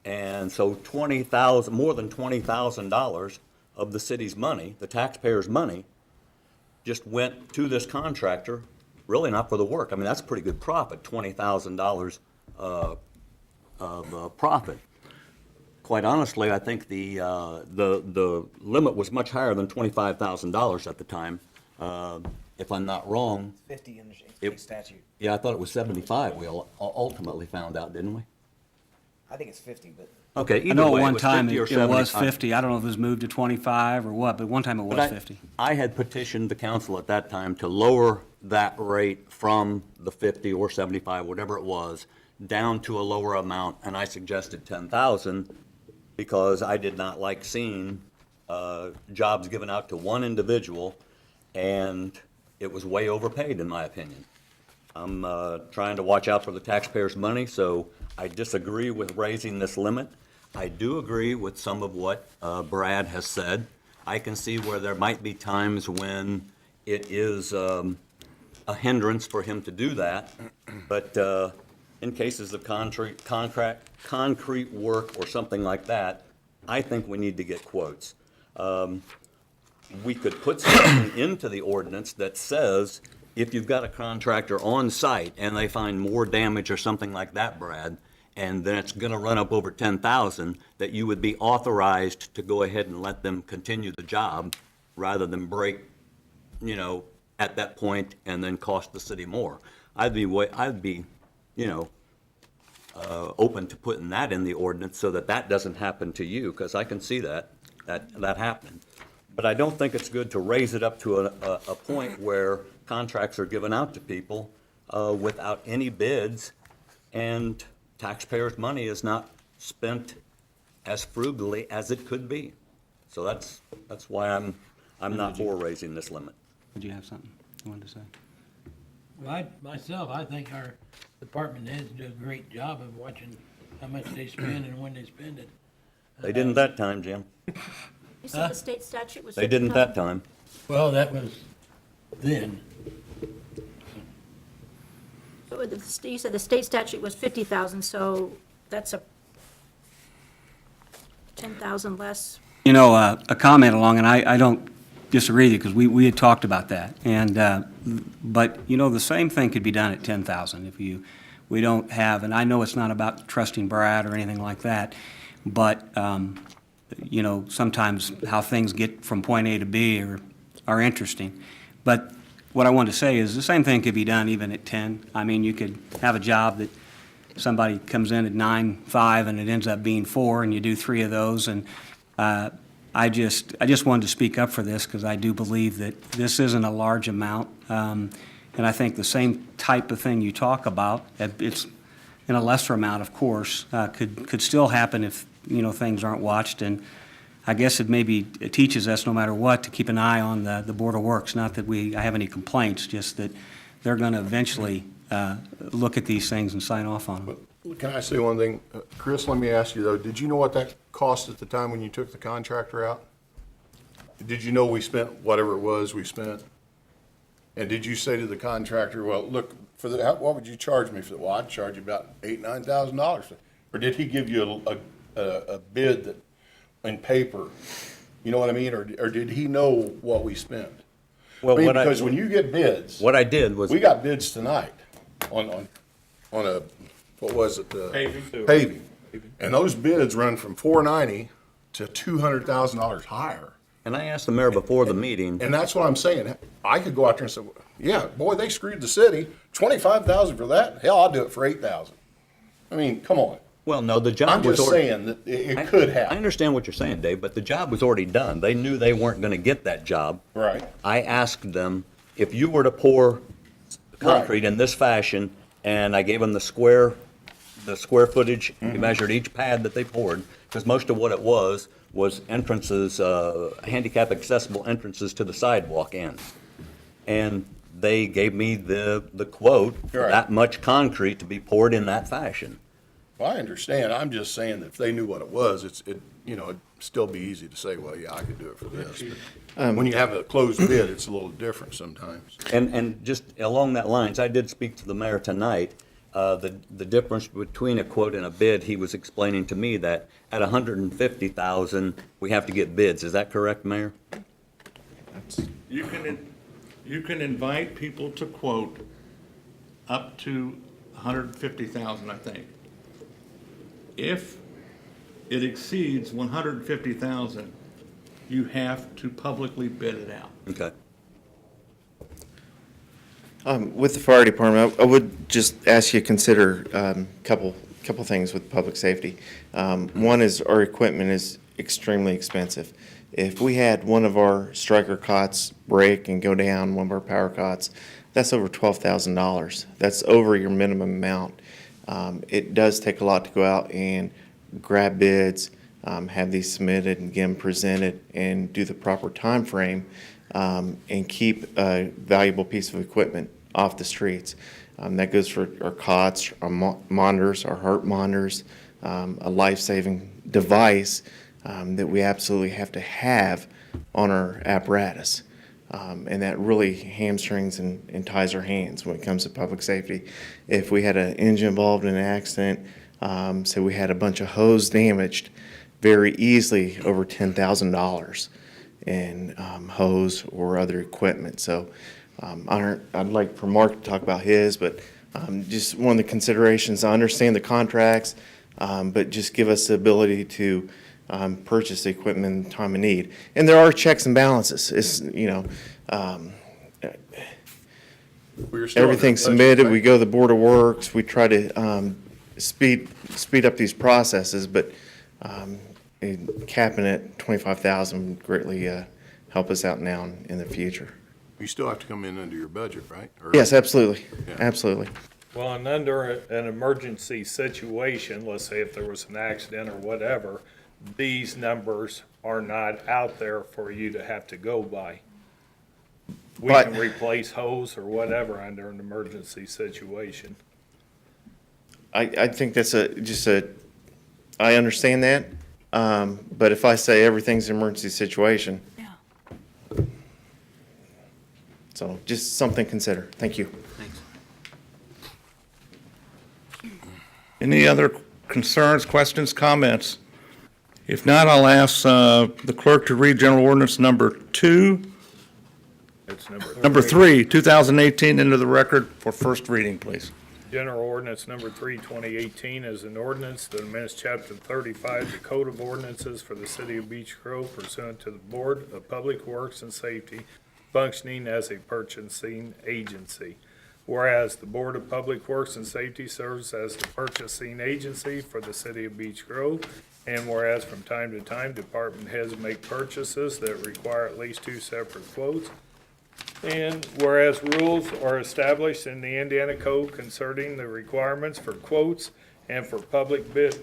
And so more than $20,000 of the city's money, the taxpayers' money, just went to this contractor, really not for the work. I mean, that's a pretty good profit, $20,000 of profit. Quite honestly, I think the limit was much higher than $25,000 at the time. If I'm not wrong.
50 in the state statute.
Yeah, I thought it was 75. We ultimately found out, didn't we?
I think it's 50, but.
Okay,
I
either
know
way,
at
it
one
was
time
50 or
it was
75.
50. I don't know if it was moved to 25 or what, but one time it was
But
50.
I had petitioned the council at that time to lower that rate from the 50 or 75, whatever it was, down to a lower amount, and I suggested 10,000 because I did not like seeing jobs given out to one individual, and it was way overpaid, in my opinion. I'm trying to watch out for the taxpayers' money, so I disagree with raising this limit. I do agree with some of what Brad has said. I can see where there might be times when it is a hindrance for him to do that, but in cases of concrete work or something like that, I think we need to get quotes. We could put something into the ordinance that says if you've got a contractor on site and they find more damage or something like that, Brad, and then it's going to run up over 10,000, that you would be authorized to go ahead and let them continue the job rather than break, at that point and then cost the city more. I'd be open to putting that in the ordinance so that that doesn't happen to you, because I can see that happening. But I don't think it's good to raise it up to a point where contracts are given out to people without any bids, and taxpayers' money is not spent as frugally as it could be. So that's why I'm not for raising this limit.
Did you have something you wanted to say?
Well, I think our department heads do a great job of watching how much they spend and when they spend it.
They didn't that time, Jim.
You said the state statute was
They didn't that
50,000?
time.
Well, that was then.
So you said the state statute was 50,000, so that's a 10,000 less.
A comment along, and I don't disagree with you, because we had talked about that. But the same thing could be done at 10,000 if we don't have, and I know it's not about trusting Brad or anything like that, but, sometimes how things get from point A to B are interesting. But what I wanted to say is the same thing could be done even at 10. I mean, you could have a job that somebody comes in at 9.5 and it ends up being 4, and you do 3 of those. And I just wanted to speak up for this, because I do believe that this isn't a large amount. And I think the same type of thing you talk about, it's in a lesser amount, of course, could still happen if, things aren't watched. And I guess it teaches us, no matter what, to keep an eye on the Board of Works. Not that I have any complaints, just that they're going to eventually look at these things and sign off on them.
Can I say one thing? Chris, let me ask you though, did you know what that cost at the time when you took the contractor out? Did you know we spent whatever it was we spent? And did you say to the contractor, well, look, what would you charge me for that? Well, I'd charge you about $8,000-9,000. Or did he give you a bid that, in paper, you know what I mean? Or did he know what we spent?
Well,
because when you get bids.
What I did was.
We got bids tonight on a, what was it?
Paving.
Paving. And those bids run from $490 to $200,000 higher.
And I asked the mayor before the meeting.
And that's what I'm saying. I could go out there and say, yeah, boy, they screwed the city. $25,000 for that? Hell, I'll do it for $8,000. I mean, come on.
Well, no, the job
I'm
was
just
already.
saying that it could happen.
I understand what you're saying, Dave, but the job was already done. They knew they weren't going to get that job.
Right.
I asked them, if you were to pour concrete in this fashion, and I gave them the square footage, we measured each pad that they poured, because most of what it was entrances, handicap accessible entrances to the sidewalk ends. And they gave me the quote for
Right.
that much concrete to be poured in that fashion.
Well, I understand. I'm just saying that if they knew what it was, it'd still be easy to say, well, yeah, I could do it for this. But when you have a closed bid, it's a little different sometimes.
And just along that lines, I did speak to the mayor tonight. The difference between a quote and a bid, he was explaining to me that at $150,000, we have to get bids. Is that correct, Mayor?
You can invite people to quote up to $150,000, I think. If it exceeds $150,000, you have to publicly bid it out.
Okay.
With the fire department, I would just ask you to consider a couple couple things with public safety. One is our equipment is extremely expensive. If we had one of our striker cots break and go down, one of our power cots, that's over $12,000. That's over your minimum amount. It does take a lot to go out and grab bids, have these submitted and get them presented and do the proper time frame, and keep a valuable piece of equipment off the streets. That goes for our cots, our monitors, our heart monitors, a life-saving device that we absolutely have to have on our apparatus. And that really hamstrings and ties our hands when it comes to public safety. If we had an engine involved in an accident, say we had a bunch of hose damaged, very easily over $10,000 in hose or other equipment. So I'd like for Mark to talk about his, but just one of the considerations, I understand the contracts, but just give us the ability to purchase the equipment in time of need. And there are checks and balances. It's, everything's submitted, we go to the Board of Works, we try to speed up these processes, but capping at $25,000 would greatly help us out now and in the future.
You still have to come in under your budget, right? Or-
Yes, absolutely,
Yeah.
absolutely.
Well, and under an emergency situation, let's say if there was an accident or whatever, these numbers are not out there for you to have to go by. We
But-
can replace hose or whatever under an emergency situation.
I think that's I understand that, but if I say everything's an emergency situation.
Yeah.
So just something to consider. Thank you.
Thanks.
Any other concerns, questions, comments? If not, I'll ask the clerk to read General Ordinance number 2,
It's
number 3, 2018 into the record for first reading, please.
General Ordinance number 3, 2018 is an ordinance that amends Chapter 35, the Code of Ordinances for the City of Beech Grove pursuant to the Board of Public Works and Safety functioning as a purchasing agency. Whereas the Board of Public Works and Safety serves as the purchasing agency for the City of Beech Grove, and whereas from time to time, department heads make purchases that require at least 2 separate quotes, and whereas rules are established in the Indiana Code concerning the requirements for quotes and for public bid.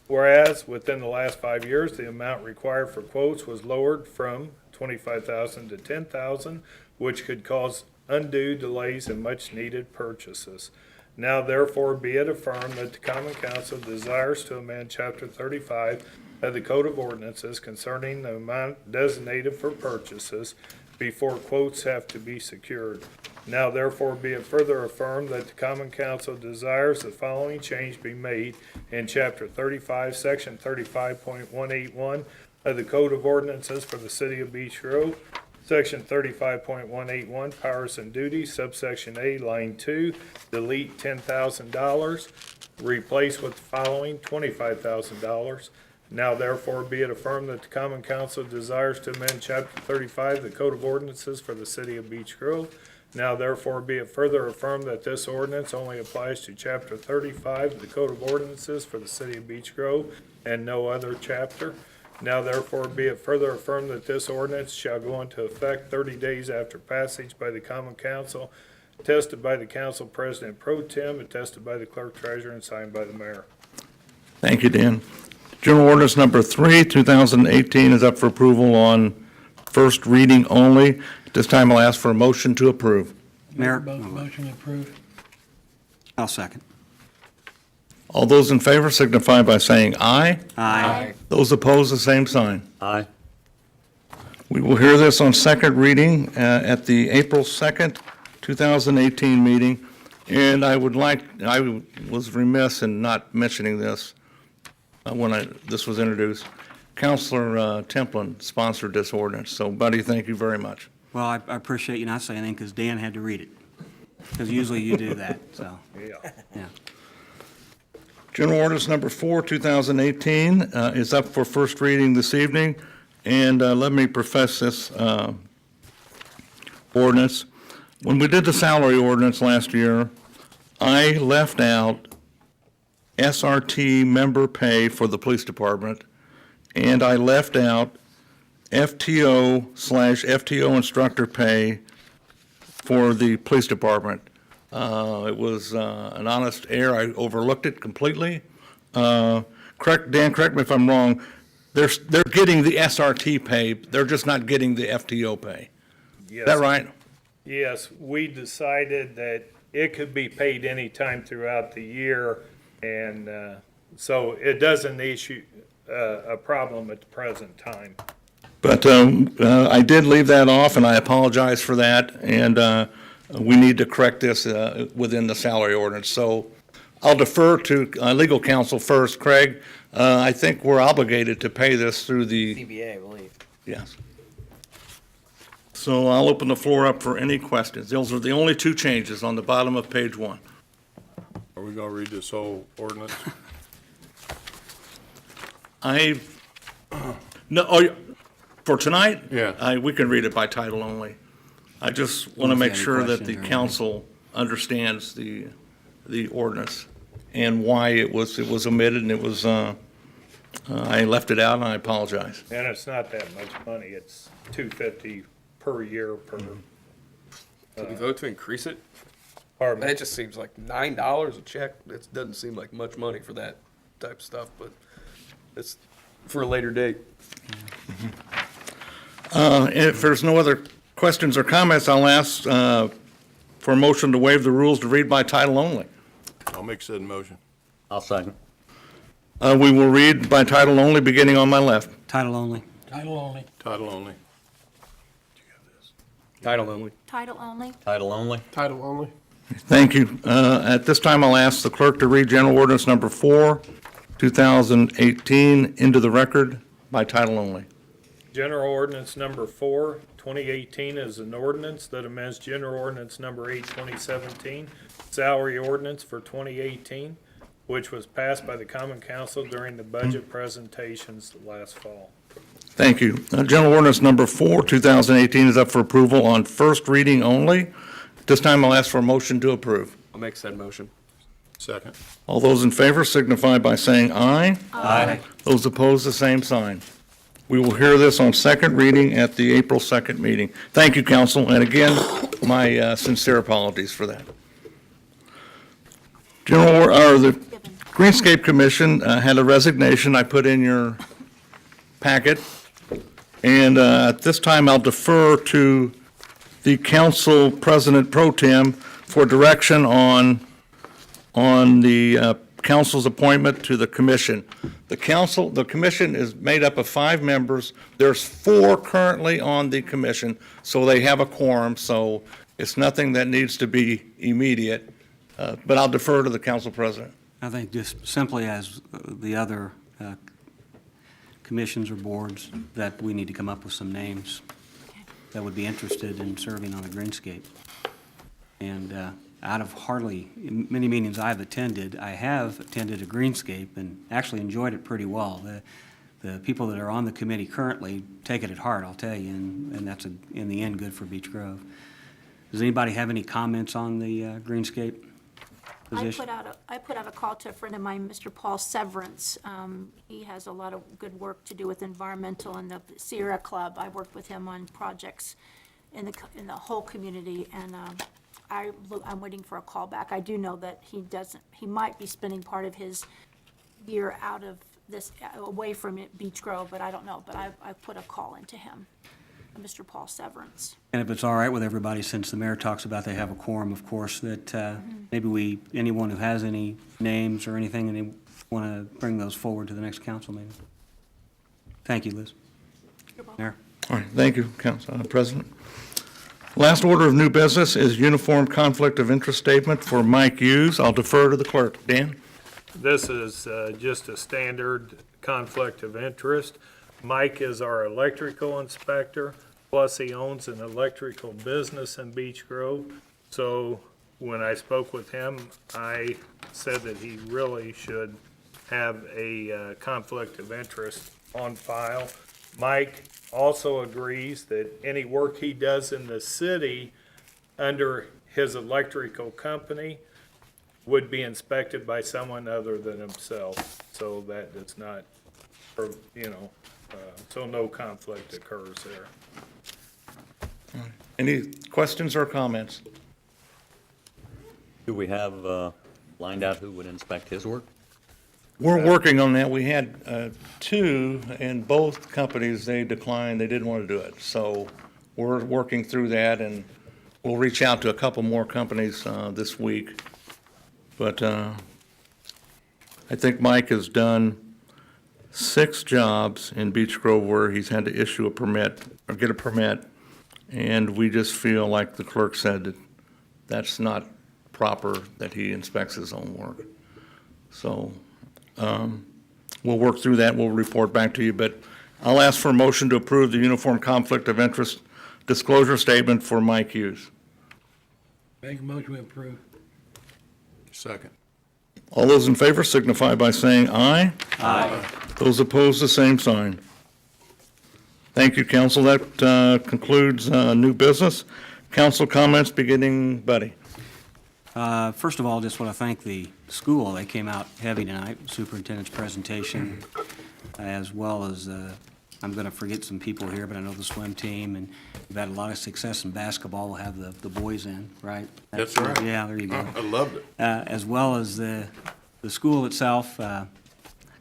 Whereas within the last 5 years, the amount required for quotes was lowered from $25,000 to $10,000, which could cause undue delays in much-needed purchases. Now therefore be it affirmed that the Common Council desires to amend Chapter 35 of the Code of Ordinances concerning the amount designated for purchases before quotes have to be secured. Now therefore be it further affirmed that the Common Council desires the following change be made in Chapter 35, Section 35.181 of the Code of Ordinances for the City of Beech Grove, Section 35.181, Powers and Duties, subsection A, line 2, delete $10,000, replace with the following $25,000. Now therefore be it affirmed that the Common Council desires to amend Chapter 35, the Code of Ordinances for the City of Beech Grove. Now therefore be it further affirmed that this ordinance only applies to Chapter 35 of the Code of Ordinances for the City of Beech Grove and no other chapter. Now therefore be it further affirmed that this ordinance shall go into effect 30 days after passage by the Common Council, attested by the Council President Pro Tem, attested by the Clerk Treasurer, and signed by the Mayor.
Thank you, Dan. General Ordinance number 3, 2018 is up for approval on first reading only. At this time, I'll ask for a motion to approve.
Mayor?
Motion approved.
I'll second.
All those in favor signify by saying aye.
Aye.
Those opposed, the same sign.
Aye.
We will hear this on second reading at the April 2nd, 2018 meeting. And I was remiss in not mentioning this when this was introduced. Counselor Templin sponsored this ordinance. So, Buddy, thank you very much.
Well, I appreciate you not saying anything because Dan had to read it. Because usually you do that, so, yeah.
General Ordinance number 4, 2018 is up for first reading this evening. And let me preface this ordinance. When we did the salary ordinance last year, I left out SRT member pay for the police department, and I left out FTO/FTO instructor pay for the police department. It was an honest error. I overlooked it completely. Dan, correct me if I'm wrong. They're getting the SRT pay. They're just not getting the FTO pay. Is that right?
Yes, we decided that it could be paid anytime throughout the year, and so it doesn't issue a problem at the present time.
But I did leave that off, and I apologize for that, and we need to correct this within the salary ordinance. So I'll defer to legal counsel first. Craig, I think we're obligated to pay this through the...
CBA, I believe.
Yes. So I'll open the floor up for any questions. Those are the only two changes on the bottom of page 1.
Are we gonna read this whole ordinance?
For tonight?
Yeah.
We can read it by title only. I just want to make sure that the council understands the ordinance and why it was omitted, and it was, I left it out, and I apologize.
And it's not that much money, it's $250 per year per.
Did we vote to increase it?
Pardon me?
That just seems like $9 a check. It doesn't seem like much money for that type of stuff, but it's for a later date.
If there's no other questions or comments, I'll ask for a motion to waive the rules to read by title only.
I'll make said motion.
I'll second.
We will read by title only, beginning on my left.
Title only.
Title only.
Title only.
Title only.
Title only?
Title only.
Title only.
Thank you. At this time, I'll ask the clerk to read General Ordinance Number 4, 2018, into the record by title only.
General Ordinance Number 4, 2018 is an ordinance that amends General Ordinance Number 8, 2017, salary ordinance for 2018, which was passed by the Common Council during the budget presentations last fall.
Thank you. General Ordinance Number 4, 2018 is up for approval on first reading only. At this time, I'll ask for a motion to approve.
I'll make said motion.
Second.
All those in favor signify by saying aye.
Aye.
Those opposed, the same sign. We will hear this on second reading at the April 2nd meeting. Thank you, council, and again, my sincere apologies for that. The Greenscape Commission had a resignation I put in your packet, and at this time, I'll defer to the council president pro tem for direction on the council's appointment to the commission. The commission is made up of 5 members. There's 4 currently on the commission, so they have a quorum, so it's nothing that needs to be immediate. But I'll defer to the council president.
I think just simply as the other commissions or boards, that we need to come up with some names that would be interested in serving on the Greenscape. And out of hardly many meetings I've attended, I have attended a Greenscape and actually enjoyed it pretty well. The people that are on the committee currently take it at heart, I'll tell you, and that's in the end good for Beech Grove. Does anybody have any comments on the Greenscape position?
I put out a call to a friend of mine, Mr. Paul Severance. He has a lot of good work to do with environmental and the Sierra Club. I worked with him on projects in the whole community, and I'm waiting for a call back. I do know that he might be spending part of his year out of this, away from Beech Grove, but I don't know. But I put a call into him, Mr. Paul Severance.
And if it's all right with everybody, since the mayor talks about they have a quorum, of course, that maybe anyone who has any names or anything, and they want to bring those forward to the next council meeting. Thank you, Liz. Mayor.
All right, thank you, Council President. Last order of new business is uniform conflict of interest statement for Mike Hughes. I'll defer to the clerk. Dan?
This is just a standard conflict of interest. Mike is our electrical inspector, plus he owns an electrical business in Beech Grove. So when I spoke with him, I said that he really should have a conflict of interest on file. Mike also agrees that any work he does in the city under his electrical company would be inspected by someone other than himself, so that does not, or, so no conflict occurs there.
Any questions or comments?
Do we have lined out who would inspect his work?
We're working on that. We had two, and both companies, they declined, they didn't want to do it. So we're working through that, and we'll reach out to a couple more companies this week. But I think Mike has done 6 jobs in Beech Grove where he's had to issue a permit, or get a permit, and we just feel like the clerk said that that's not proper that he inspects his own work. So we'll work through that, we'll report back to you, but I'll ask for a motion to approve the Uniform Conflict of Interest Disclosure Statement for Mike Hughes.
Make a motion to approve.
Second.
All those in favor signify by saying aye. Aye. Those opposed, the same sign. Thank you, council. That concludes new business. Council comments, beginning Buddy.
First of all, just want to thank the school. They came out heavy tonight, superintendent's presentation, as well as, I'm going to forget some people here, but I know the swim team, and we've had a lot of success in basketball. We'll have the boys in, right?
That's right.
Yeah, there you go.
I loved it.
As well as the school itself,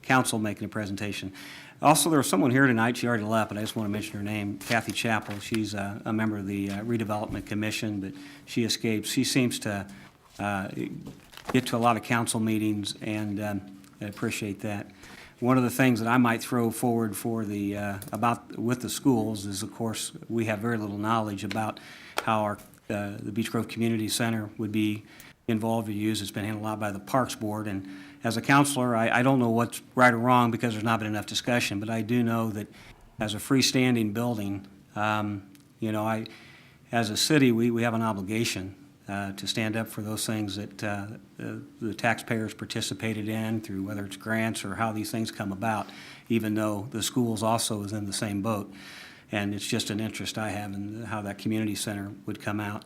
council making a presentation. Also, there was someone here tonight, she already left, but I just want to mention her name, Kathy Chappell. She's a member of the redevelopment commission, but she escapes. She seems to get to a lot of council meetings, and I appreciate that. One of the things that I might throw forward for with the schools is, of course, we have very little knowledge about how the Beech Grove Community Center would be involved or used. It's been handled a lot by the Parks Board, and as a counselor, I don't know what's right or wrong because there's not been enough discussion, but I do know that as a freestanding building, as a city, we have an obligation to stand up for those things that the taxpayers participated in through whether it's grants or how these things come about, even though the schools also is in the same boat. And it's just an interest I have in how that community center would come out.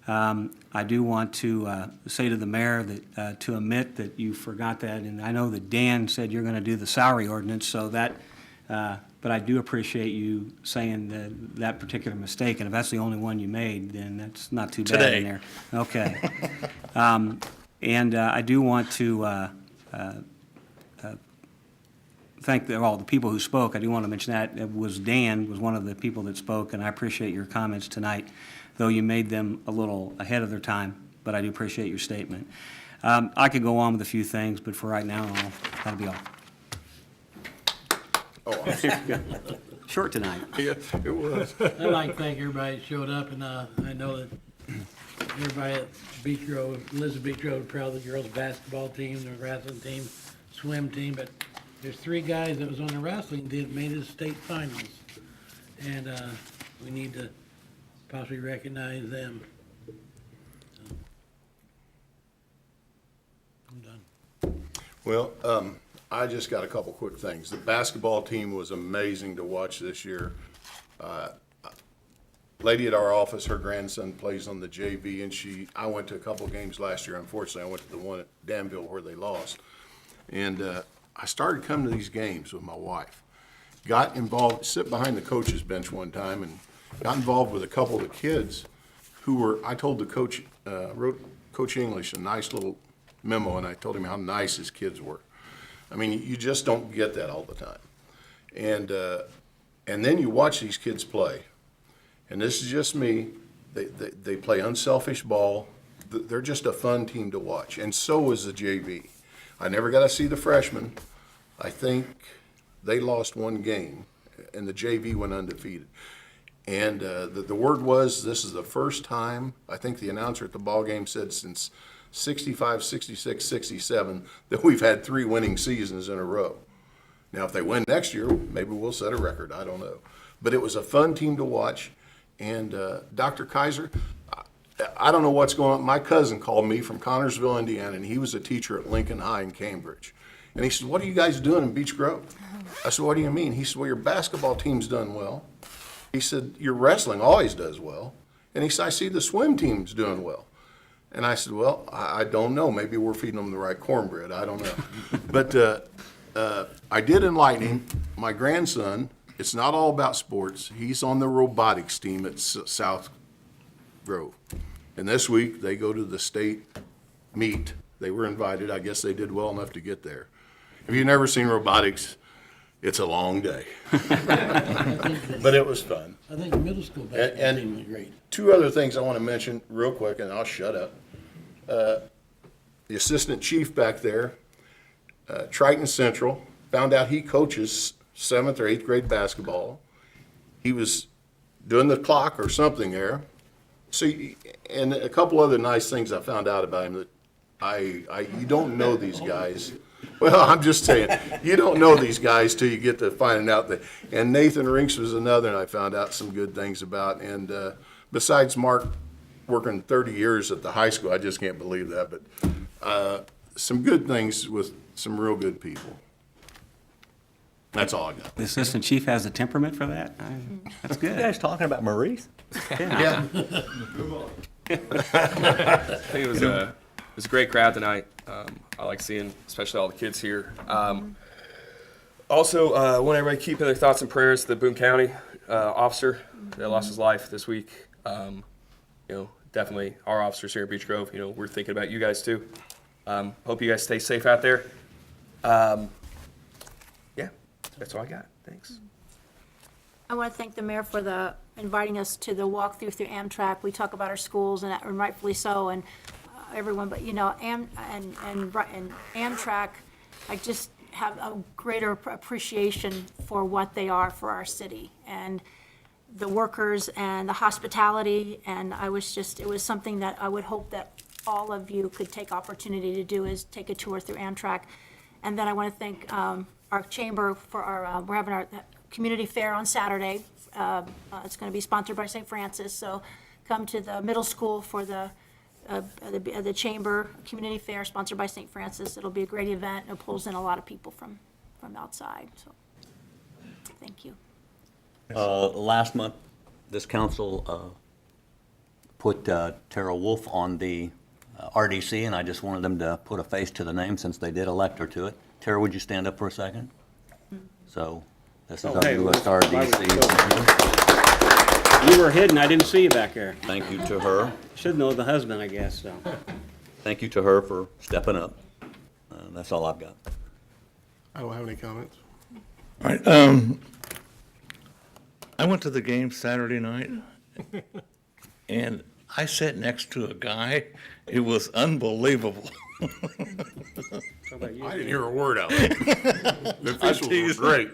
I do want to say to the mayor that to admit that you forgot that, and I know that Dan said you're going to do the salary ordinance, so that, but I do appreciate you saying that particular mistake, and if that's the only one you made, then that's not too bad in there. Okay. And I do want to thank the people who spoke. I do want to mention that Dan was one of the people that spoke, and I appreciate your comments tonight, though you made them a little ahead of their time, but I do appreciate your statement. I could go on with a few things, but for right now, that'll be all.
Oh,
Short tonight.
yeah, it was.
I'd like to thank everybody that showed up, and I know that everybody at Beech Grove, Elizabeth Beech Grove, is proud of the girls' basketball team, the wrestling team, swim team, but there's 3 guys that was on the wrestling team that made it to state finals, and we need to possibly recognize them. So, I'm done.
Well, I just got a couple quick things. The basketball team was amazing to watch this year. Lady at our office, her grandson plays on the JV, and I went to a couple games last year. Unfortunately, I went to the one at Danville where they lost. And I started coming to these games with my wife. Got involved, sit behind the coach's bench one time, and got involved with a couple of the kids I told the coach, wrote Coach English a nice little memo, and I told him how nice his kids were. I mean, you just don't get that all the time. And then you watch these kids play, and this is just me. They play unselfish ball. They're just a fun team to watch, and so is the JV. I never got to see the freshmen. I think they lost 1 game, and the JV went undefeated. And the word was, this is the first time, I think the announcer at the ball game said since 65, 66, 67, that we've had 3 winning seasons in a row. Now, if they win next year, maybe we'll set a record. I don't know. But it was a fun team to watch. And Dr. Kaiser, I don't know what's going on. My cousin called me from Connorsville, Indiana, and he was a teacher at Lincoln High in Cambridge. And he said, what are you guys doing in Beech Grove? I said, what do you mean? He said, well, your basketball team's done well. He said, your wrestling always does well. And he said, I see the swim team's doing well. And I said, well, I don't know. Maybe we're feeding them the right cornbread. I don't know. But I did enlighten him. My grandson, it's not all about sports. He's on the robotics team at South Grove. And this week, they go to the state meet. They were invited. I guess they did well enough to get there. If you've never seen robotics, it's a long day. But it was fun.
I think the middle school basketball team was great.
Two other things I want to mention real quick, and I'll shut up. The assistant chief back there, Triton Central, found out he coaches 7th or 8th grade basketball. He was doing the clock or something there. See, and a couple other nice things I found out about him that you don't know these guys. Well, I'm just saying, you don't know these guys till you get to finding out that. And Nathan Rinks was another, and I found out some good things about. And besides Mark working 30 years at the high school, I just can't believe that. But some good things with some real good people. That's all I got.
The assistant chief has the temperament for that? That's good.
You guys talking about Maurice?
Yeah.
I think it was a great crowd tonight. I like seeing, especially all the kids here. Also, want everybody to keep in their thoughts and prayers the Boone County officer that lost his life this week. Definitely our officers here at Beech Grove. We're thinking about you guys too. Hope you guys stay safe out there. Yeah, that's all I got. Thanks.
I want to thank the mayor for inviting us to the walkthrough through Amtrak. We talk about our schools, and rightfully so, and everyone, but Amtrak, I just have a greater appreciation for what they are for our city, and the workers and the hospitality, and it was something that I would hope that all of you could take opportunity to do, is take a tour through Amtrak. And then I want to thank our chamber for we're having our community fair on Saturday. It's going to be sponsored by St. Francis, so come to the middle school for the chamber community fair sponsored by St. Francis. It'll be a great event. It pulls in a lot of people from outside, so thank you.
Last month, this council put Tara Wolf on the RDC, and I just wanted them to put a face to the name since they did elect her to it. Tara, would you stand up for a second? So this is our newest RDC.
You were hidden, I didn't see you back there.
Thank you to her.
Should know the husband, I guess, so.
Thank you to her for stepping up. That's all I've got.
I don't have any comments.
All right, I went to the game Saturday night, and I sat next to a guy. It was unbelievable.
I didn't hear a word out of it. The officials were great.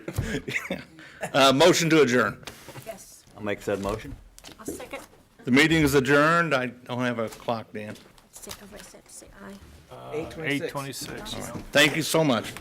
Motion to adjourn.
Yes,
I'll make said motion.
I'll second.
The meeting is adjourned. I don't have a clock, Dan.
Everybody say aye.
8:26.
Thank you so much.